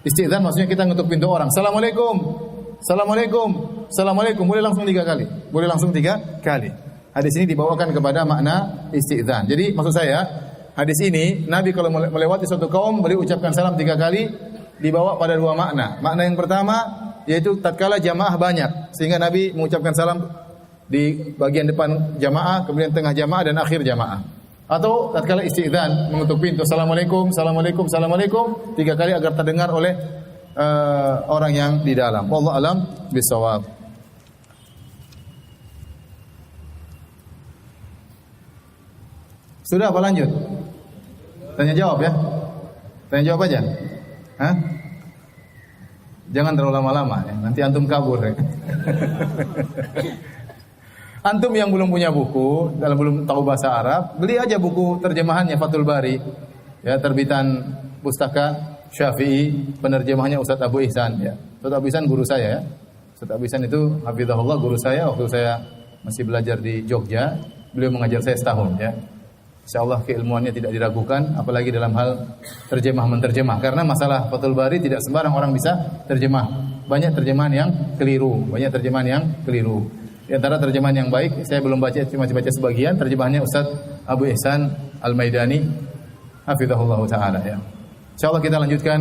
Istizan maksudnya kita ngetuk pintu orang. Assalamualaikum. Assalamualaikum. Assalamualaikum. Boleh langsung 3 kali. Boleh langsung 3 kali. Hadis ini dibawakan kepada makna istizan. Jadi maksud saya, hadis ini Nabi kalau melewati suatu kaum beliau ucapkan salam 3 kali, dibawa pada 2 makna. Makna yang pertama yaitu tatkala jamaah banyak, sehingga Nabi mengucapkan salam di bagian depan jamaah, kemudian tengah jamaah dan akhir jamaah. Atau tatkala istizan, mengetuk pintu, Assalamualaikum, Assalamualaikum, Assalamualaikum 3 kali agar terdengar oleh orang yang di dalam. Wallahu alam bisawab. Sudah apa lanjut? Tanya jawab ya. Tanya jawab aja. Hah? Jangan terlalu lama-lama ya. Nanti antum kabur ya. Antum yang belum punya buku, dalam belum tahu bahasa Arab, beli aja buku terjemahannya Fathul Bari. Ya, terbitan Pustaka Syafi'i, penerjemahnya Ustaz Abu Ihsan, ya. Ustaz Abu Ihsan guru saya, ya. Ustaz Abu Ihsan itu hafizahullah guru saya waktu saya masih belajar di Jogja. Beliau mengajar saya setahun, ya. Insyaallah keilmuannya tidak diragukan, apalagi dalam hal terjemah-menterjemah. Karena masalah Fathul Bari tidak sembarang orang bisa terjemah. Banyak terjemahan yang keliru, Di antara terjemahan yang baik, saya belum baca, cuma baca sebagian, terjemahannya Ustaz Abu Ihsan Al-Maidani hafizahullah taala ya. Insyaallah kita lanjutkan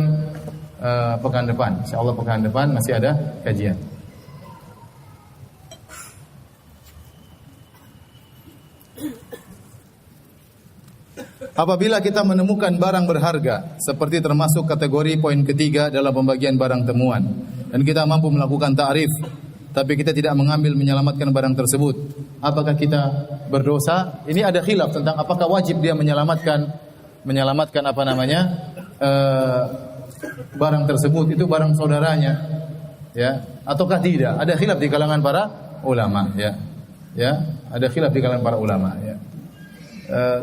pekan depan. Insyaallah pekan depan masih ada kajian. Apabila kita menemukan barang berharga seperti termasuk kategori poin ketiga dalam pembagian barang temuan dan kita mampu melakukan ta'rif tapi kita tidak mengambil menyelamatkan barang tersebut, apakah kita berdosa? Ini ada khilaf tentang apakah wajib dia menyelamatkan apa namanya barang tersebut, itu barang saudaranya ya ataukah tidak. Ada khilaf di kalangan para ulama ya. Ya, ada khilaf di kalangan para ulama ya.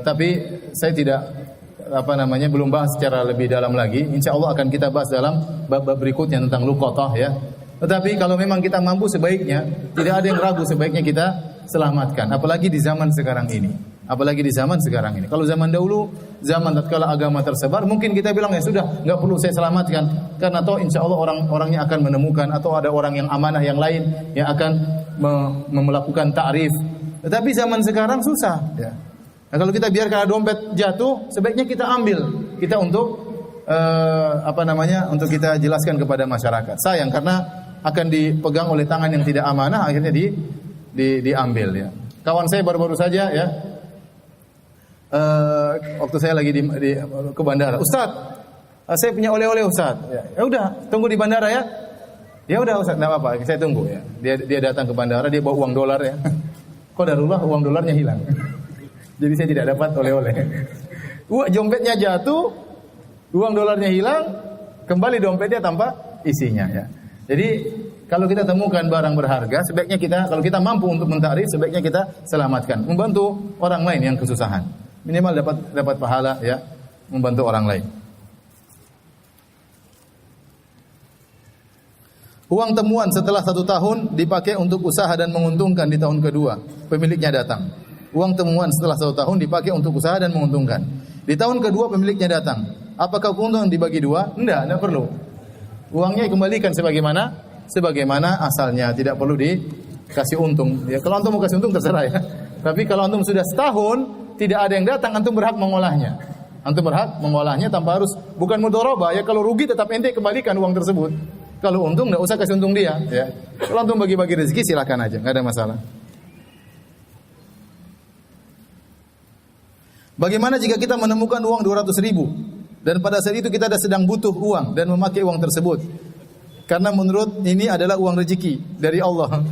Tapi saya tidak belum bahas secara lebih dalam lagi. Insya Allah akan kita bahas dalam bab-bab berikutnya tentang luqatah ya. Tetapi kalau memang kita mampu sebaiknya, tidak ada yang ragu sebaiknya kita selamatkan. Apalagi di zaman sekarang ini. Kalau zaman dahulu, zaman tatkala agama tersebar, mungkin kita bilang ya sudah, nggak perlu saya selamatkan, karena toh insya Allah orang-orangnya akan menemukan atau ada orang yang amanah yang lain yang akan melakukan ta'rif. Tetapi zaman sekarang susah. Ya. Nah, kalau kita biarkan dompet jatuh, sebaiknya kita ambil, kita untuk untuk kita jelaskan kepada masyarakat. Sayang karena akan dipegang oleh tangan yang tidak amanah, akhirnya diambil ya. Kawan saya baru-baru saja ya. Waktu saya lagi ke bandara, Ustaz, saya punya oleh-oleh Ustaz. Ya udah, tunggu di bandara ya. Ya udah Ustaz, enggak apa-apa, saya tunggu ya. Dia datang ke bandara, dia bawa uang dolar ya. Qadarullah uang dolarnya hilang. Jadi saya tidak dapat oleh-oleh. Dompetnya jatuh, uang dolarnya hilang, kembali dompetnya tanpa isinya ya. Jadi kalau kita temukan barang berharga, sebaiknya kalau kita mampu untuk mentakrif, sebaiknya kita selamatkan, membantu orang lain yang kesusahan. Minimal dapat pahala ya, membantu orang lain. Uang temuan setelah 1 tahun dipakai untuk usaha dan menguntungkan di tahun kedua, pemiliknya datang. Uang temuan setelah 1 tahun dipakai untuk usaha dan menguntungkan. Di tahun kedua pemiliknya datang. Apakah keuntungan dibagi 2? Enggak perlu. Uangnya dikembalikan sebagaimana asalnya, tidak perlu dikasih untung. Ya, kalau antum mau kasih untung terserah ya. Tapi kalau antum sudah setahun tidak ada yang datang, antum berhak mengolahnya. Antum berhak mengolahnya tanpa harus, bukan mudharabah ya. Kalau rugi tetap ente kembalikan uang tersebut. Kalau untung enggak usah kasih untung dia ya. Kalau antum bagi-bagi rezeki silakan aja, enggak ada masalah. Bagaimana jika kita menemukan uang 200.000 dan pada saat itu kita sedang butuh uang dan memakai uang tersebut? Karena menurut ini adalah uang rezeki dari Allah.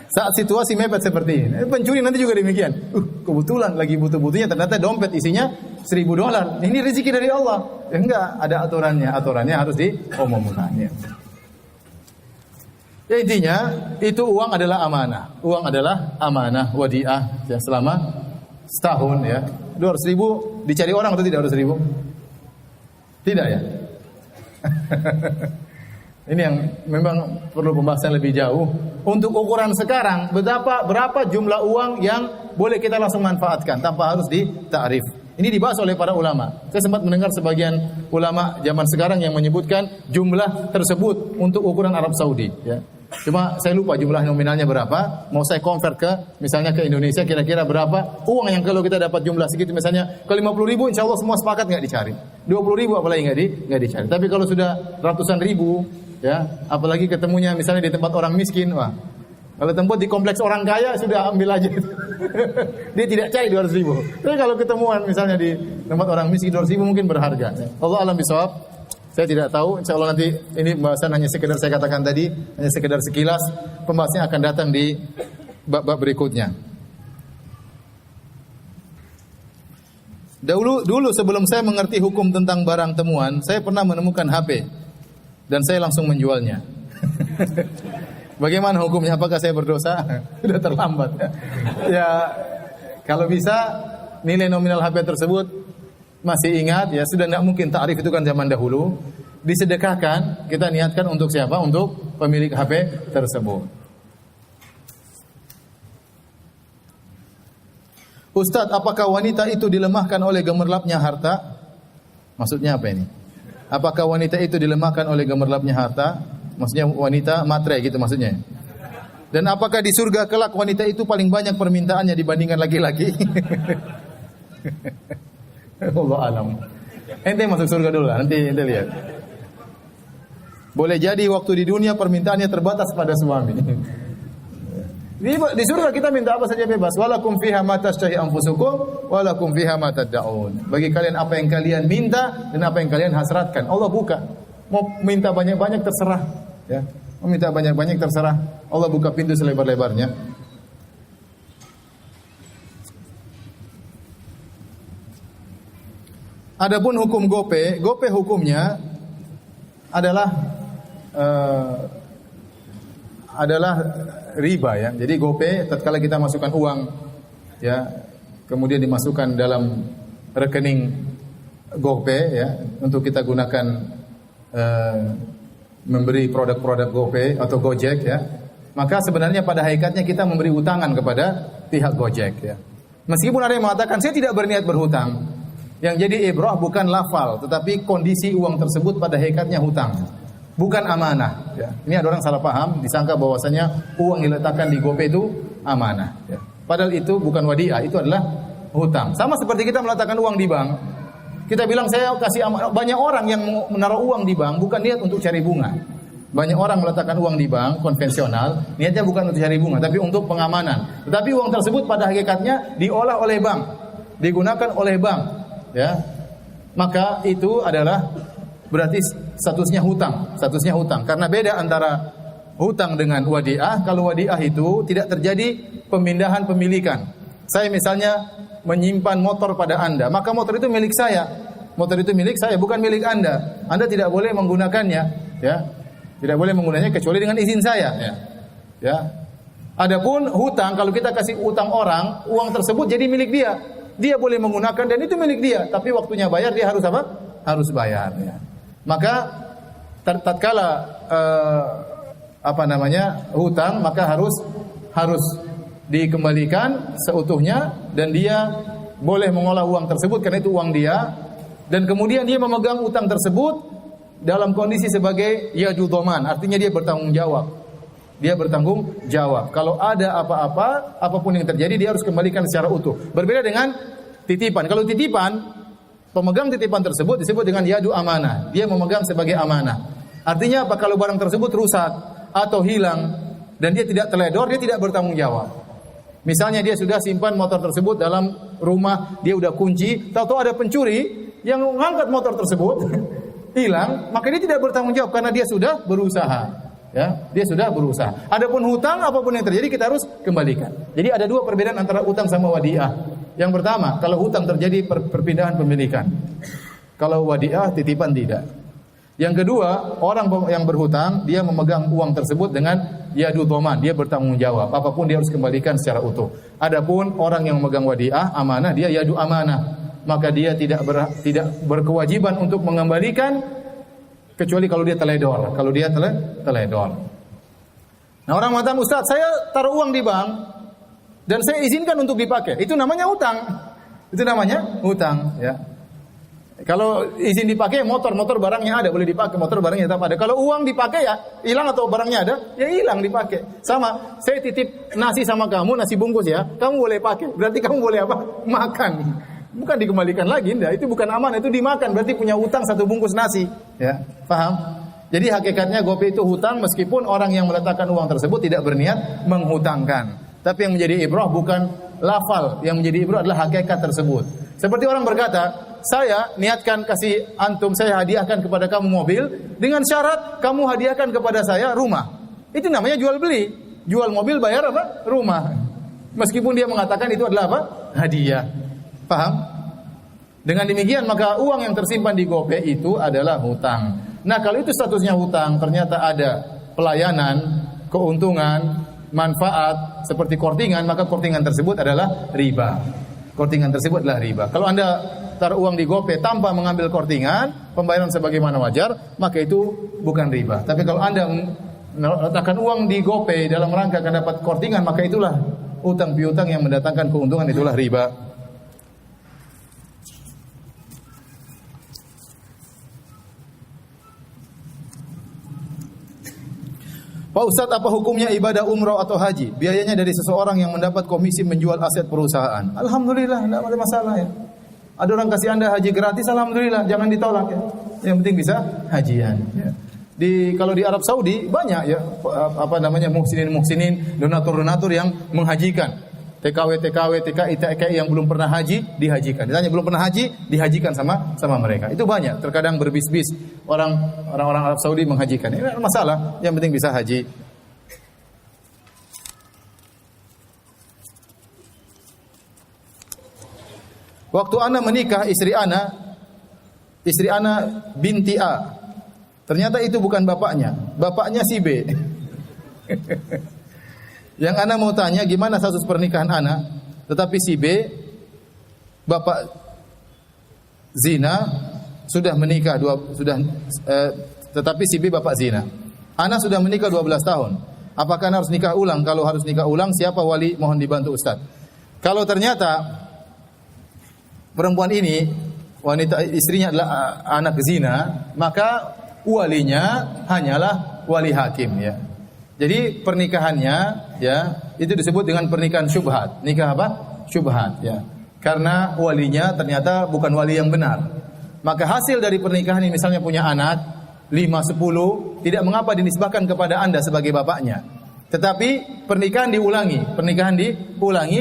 Saat situasi mepet seperti ini, pencuri nanti juga demikian. Kebetulan lagi butuh-butuhnya, ternyata dompet isinya $1.000. Ini rezeki dari Allah. Ya enggak, ada aturannya. Aturannya harus diumumkan. Ya intinya, itu uang adalah amanah. Uang adalah amanah, wadi'ah ya, selama setahun ya. 200.000 dicari orang atau tidak 200.000? Tidak ya. Ini yang memang perlu pembahasan lebih jauh. Untuk ukuran sekarang, berapa jumlah uang yang boleh kita langsung manfaatkan tanpa harus ditakrif. Ini dibahas oleh para ulama. Saya sempat mendengar sebagian ulama zaman sekarang yang menyebutkan jumlah tersebut untuk ukuran Arab Saudi. Ya. Cuma saya lupa jumlah nominalnya berapa. Mau saya convert misalnya ke Indonesia kira-kira berapa uang yang kalau kita dapat jumlah segitu, misalnya ke 50.000, insya Allah semua sepakat nggak dicari. 20.000 apalagi nggak dicari. Tapi kalau sudah ratusan ribu, ya, apalagi ketemunya misalnya di tempat orang miskin, wah. Kalau tempat di kompleks orang kaya sudah ambil aja. Dia tidak cari 200.000. Tapi kalau ketemuan misalnya di tempat orang miskin 200.000 mungkin berharga. Allah alam bisawab. Saya tidak tahu, insya Allah nanti ini pembahasan hanya sekedar saya katakan tadi, hanya sekedar sekilas, pembahasannya akan datang di bab-bab berikutnya. Dulu sebelum saya mengerti hukum tentang barang temuan, saya pernah menemukan HP dan saya langsung menjualnya. Bagaimana hukumnya? Apakah saya berdosa? Sudah terlambat. Ya, kalau bisa nilai nominal HP tersebut masih ingat, ya sudah tidak mungkin, ta'rif itu kan zaman dahulu, disedekahkan, kita niatkan untuk siapa? Untuk pemilik HP tersebut. Ustaz, apakah wanita itu dilemahkan oleh gemerlapnya harta? Maksudnya apa ini? Apakah wanita itu dilemahkan oleh gemerlapnya harta? Maksudnya wanita matre gitu maksudnya. Dan apakah di surga kelak wanita itu paling banyak permintaannya dibandingkan laki-laki? Allah alam. Ente masuk surga dulu lah, nanti ente lihat. Boleh jadi waktu di dunia permintaannya terbatas pada suami. Di surga kita minta apa saja bebas. Walakum fiha ma tashtahi anfusukum walakum fiha ma tad'un. Bagi kalian apa yang kalian minta dan apa yang kalian hasratkan. Allah buka. Mau minta banyak-banyak terserah, ya. Mau minta banyak-banyak terserah. Allah buka pintu selebar-lebarnya. Adapun hukum GoPay hukumnya adalah riba ya. Jadi GoPay tatkala kita masukkan uang ya, kemudian dimasukkan dalam rekening GoPay ya untuk kita gunakan memberi produk-produk GoPay atau Gojek ya. Maka sebenarnya pada hakikatnya kita memberi utangan kepada pihak Gojek ya. Meskipun ada yang mengatakan saya tidak berniat berhutang. Yang jadi ibrah bukan lafal tetapi kondisi uang tersebut pada hakikatnya hutang. Bukan amanah. Ya. Ini ada orang salah paham, disangka bahwasanya uang yang diletakkan di GoPay itu amanah. Ya. Padahal itu bukan wadiah, itu adalah hutang. Sama seperti kita meletakkan uang di bank. Kita bilang saya kasih amanah. Banyak orang yang menaruh uang di bank bukan niat untuk cari bunga. Banyak orang meletakkan uang di bank konvensional, niatnya bukan untuk cari bunga, tapi untuk pengamanan. Tetapi uang tersebut pada hakikatnya diolah oleh bank, digunakan oleh bank. Ya, maka itu adalah berarti statusnya hutang karena beda antara hutang dengan wadiah. Kalau wadiah itu tidak terjadi pemindahan pemilikan. Saya misalnya menyimpan motor pada Anda, maka motor itu milik saya. Motor itu milik saya, bukan milik Anda. Anda tidak boleh menggunakannya, ya. Tidak boleh menggunakannya kecuali dengan izin saya, ya. Ya. Adapun hutang, kalau kita kasih utang orang, uang tersebut jadi milik dia. Dia boleh menggunakan dan itu milik dia, tapi waktunya bayar dia harus apa? Harus bayar, ya. Maka tatkala hutang, maka harus dikembalikan seutuhnya dan dia boleh mengolah uang tersebut karena itu uang dia, dan kemudian dia memegang utang tersebut dalam kondisi sebagai yadu dhaman, artinya dia bertanggung jawab. Dia bertanggung jawab. Kalau ada apa-apa, apapun yang terjadi dia harus kembalikan secara utuh. Berbeda dengan titipan. Kalau titipan, pemegang titipan tersebut disebut dengan yadu amanah. Dia memegang sebagai amanah. Artinya apa? Kalau barang tersebut rusak atau hilang dan dia tidak teledor, dia tidak bertanggung jawab. Misalnya dia sudah simpan motor tersebut dalam rumah, dia udah kunci, tahu-tahu ada pencuri yang mengangkat motor tersebut, hilang, maka dia tidak bertanggung jawab karena dia sudah berusaha. Ya, dia sudah berusaha. Adapun hutang, apapun yang terjadi kita harus kembalikan. Jadi ada dua perbedaan antara utang sama wadiah. Yang pertama, kalau hutang terjadi perpindahan pemilikan. Kalau wadiah titipan tidak. Yang kedua, orang yang berhutang dia memegang uang tersebut dengan yadu dhaman, dia bertanggung jawab. Apapun dia harus kembalikan secara utuh. Adapun orang yang memegang wadiah, amanah, dia yadu amanah. Maka dia tidak berkewajiban untuk mengembalikan kecuali kalau dia teledor. Kalau dia teledor. Nah, orang mengatakan, "Ustaz, saya taruh uang di bank dan saya izinkan untuk dipakai." Itu namanya hutang. Itu namanya hutang, ya. Kalau izin dipakai motor barangnya ada, boleh dipakai, motor barangnya tetap ada. Kalau uang dipakai ya hilang atau barangnya ada, ya hilang dipakai. Sama, saya titip nasi sama kamu, nasi bungkus ya, kamu boleh pakai. Berarti kamu boleh apa? Makan. Bukan dikembalikan lagi, enggak. Itu bukan amanah, itu dimakan. Berarti punya utang satu bungkus nasi. Ya, paham? Jadi hakikatnya GoPay itu hutang meskipun orang yang meletakkan uang tersebut tidak berniat menghutangkan. Tapi yang menjadi ibrah bukan lafal, yang menjadi ibrah adalah hakikat tersebut. Seperti orang berkata, saya niatkan kasih antum, saya hadiahkan kepada kamu mobil dengan syarat kamu hadiahkan kepada saya rumah. Itu namanya jual beli. Jual mobil bayar apa? Rumah. Meskipun dia mengatakan itu adalah apa? Hadiah. Paham? Dengan demikian maka uang yang tersimpan di GoPay itu adalah hutang. Nah, kalau itu statusnya hutang, ternyata ada pelayanan, keuntungan, manfaat seperti kortingan, maka kortingan tersebut adalah riba. Kortingan tersebut adalah riba. Kalau Anda taruh uang di GoPay tanpa mengambil kortingan, pembayaran sebagaimana wajar, maka itu bukan riba. Tapi kalau Anda meletakkan uang di GoPay dalam rangka akan dapat kortingan, maka itulah utang piutang yang mendatangkan keuntungan, itulah riba. Pak Ustadz, apa hukumnya ibadah umrah atau haji? Biayanya dari seseorang yang mendapat komisi menjual aset perusahaan. Alhamdulillah, tidak ada masalah ya. Ada orang kasih Anda haji gratis, alhamdulillah, jangan ditolak ya. Yang penting bisa hajian. Ya. Kalau di Arab Saudi banyak ya muhsinin, donatur yang menghajikan. TKW, TKI yang belum pernah haji dihajikan. Ditanya belum pernah haji, dihajikan sama mereka. Itu banyak. Terkadang berbis-bis orang-orang Arab Saudi menghajikan. Ini masalah. Yang penting bisa haji. Waktu ana menikah istri ana binti A. Ternyata itu bukan bapaknya. Bapaknya si B. Yang ana mau tanya gimana status pernikahan ana, tetapi si B bapak zina sudah menikah tetapi si B bapak zina. Ana sudah menikah 12 tahun. Apakah ana harus nikah ulang? Kalau harus nikah ulang, siapa wali? Mohon dibantu Ustaz. Kalau ternyata perempuan ini istrinya adalah anak zina, maka walinya hanyalah wali hakim ya. Jadi pernikahannya ya itu disebut dengan pernikahan syubhat. Nikah apa? Syubhat ya. Karena walinya ternyata bukan wali yang benar. Maka hasil dari pernikahan ini misalnya punya anak 5, 10, tidak mengapa dinisbahkan kepada Anda sebagai bapaknya. Tetapi pernikahan diulangi,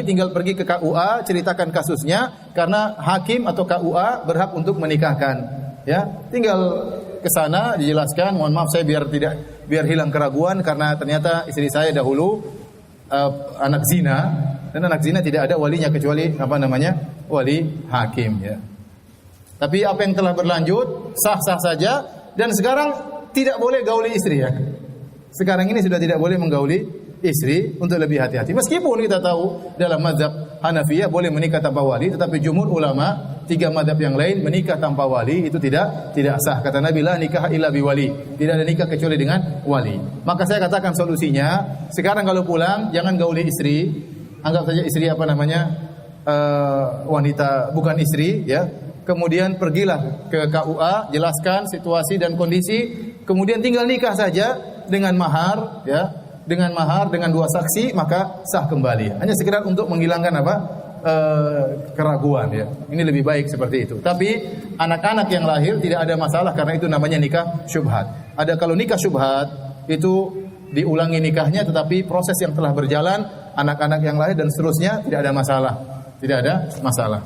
tinggal pergi ke KUA, ceritakan kasusnya karena hakim atau KUA berhak untuk menikahkan. Ya, tinggal ke sana dijelaskan, mohon maaf saya biar hilang keraguan karena ternyata istri saya dahulu anak zina dan anak zina tidak ada walinya kecuali wali hakim ya. Tapi apa yang telah berlanjut sah-sah saja dan sekarang tidak boleh gauli istri ya. Sekarang ini sudah tidak boleh menggauli istri untuk lebih hati-hati. Meskipun kita tahu dalam mazhab Hanafiyah boleh menikah tanpa wali, tetapi jumhur ulama 3 mazhab yang lain menikah tanpa wali itu tidak sah. Kata Nabi la nikah illa biwali. Tidak ada nikah kecuali dengan wali. Maka saya katakan solusinya, sekarang kalau pulang jangan gauli istri, anggap saja istri wanita bukan istri ya. Kemudian pergilah ke KUA, jelaskan situasi dan kondisi, kemudian tinggal nikah saja dengan mahar ya. Dengan 2 saksi maka sah kembali. Hanya sekedar untuk menghilangkan keraguan ya. Ini lebih baik seperti itu. Tapi anak-anak yang lahir tidak ada masalah karena itu namanya nikah syubhat. Kalau nikah syubhat itu diulangi nikahnya tetapi proses yang telah berjalan, anak-anak yang lahir dan seterusnya tidak ada masalah. Tidak ada masalah.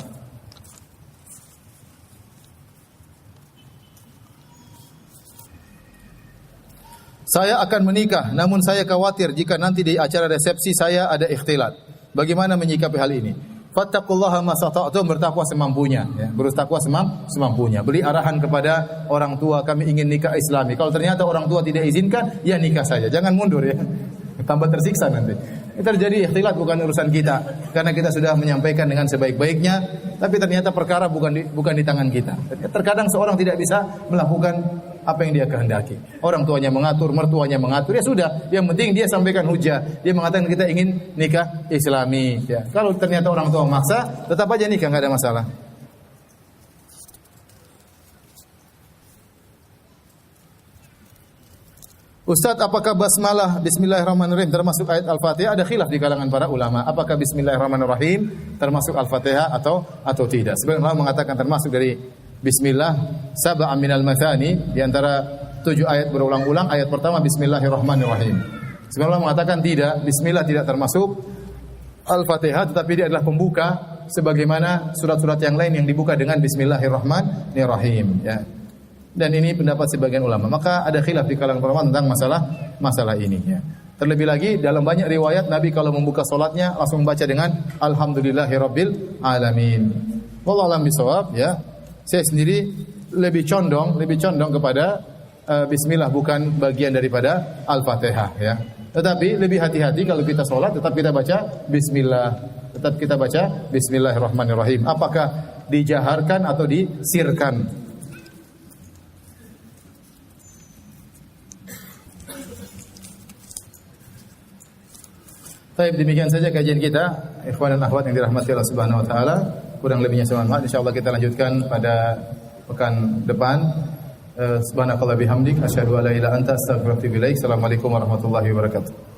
Saya akan menikah, namun saya khawatir jika nanti di acara resepsi saya ada ikhtilat. Bagaimana menyikapi hal ini? Fattaqullaha masata'tum, bertakwa semampunya, ya. Bertakwa semampunya. Beri arahan kepada orang tua, kami ingin nikah Islami. Kalau ternyata orang tua tidak izinkan, ya nikah saja. Jangan mundur ya. Tambah tersiksa nanti. Ini terjadi ikhtilat bukan urusan kita, karena kita sudah menyampaikan dengan sebaik-baiknya, tapi ternyata perkara bukan di tangan kita. Terkadang seorang tidak bisa melakukan apa yang dia kehendaki. Orang tuanya mengatur, mertuanya mengatur, ya sudah. Yang penting dia sampaikan hujah. Dia mengatakan kita ingin nikah Islami. Ya. Kalau ternyata orang tua memaksa, tetap aja nikah, nggak ada masalah. Ustaz, apakah basmalah Bismillahirrahmanirrahim termasuk ayat Al-Fatihah? Ada khilaf di kalangan para ulama. Apakah Bismillahirrahmanirrahim termasuk Al-Fatihah atau tidak? Sebagian ulama mengatakan termasuk dari Bismillah sab'an minal mathani, di antara 7 ayat berulang-ulang. Ayat pertama Bismillahirrahmanirrahim. Sebagian ulama mengatakan tidak, Bismillah tidak termasuk Al-Fatihah, tetapi dia adalah pembuka sebagaimana surat-surat yang lain yang dibuka dengan Bismillahirrahmanirrahim, ya. Dan ini pendapat sebagian ulama. Maka ada khilaf di kalangan ulama tentang masalah ini, ya. Terlebih lagi dalam banyak riwayat Nabi kalau membuka salatnya langsung membaca dengan Alhamdulillahirabbil alamin. Wallahu a'lam bishawab, ya. Saya sendiri lebih condong kepada bismillah, bukan bagian daripada Al-Fatihah, ya. Tetapi lebih hati-hati kalau kita salat tetap kita baca bismillah. Tetap kita baca Bismillahirrahmanirrahim. Apakah dijaharkan atau disirkan? Baik, demikian saja kajian kita, ikhwan dan akhwat yang dirahmati Allah Subhanahu wa taala. Kurang lebihnya saya mohon maaf. Insyaallah kita lanjutkan pada pekan depan. Subhanakallah bihamdik asyhadu an la ilaha illa anta astaghfiruka wa atubu ilaik. Assalamualaikum warahmatullahi wabarakatuh.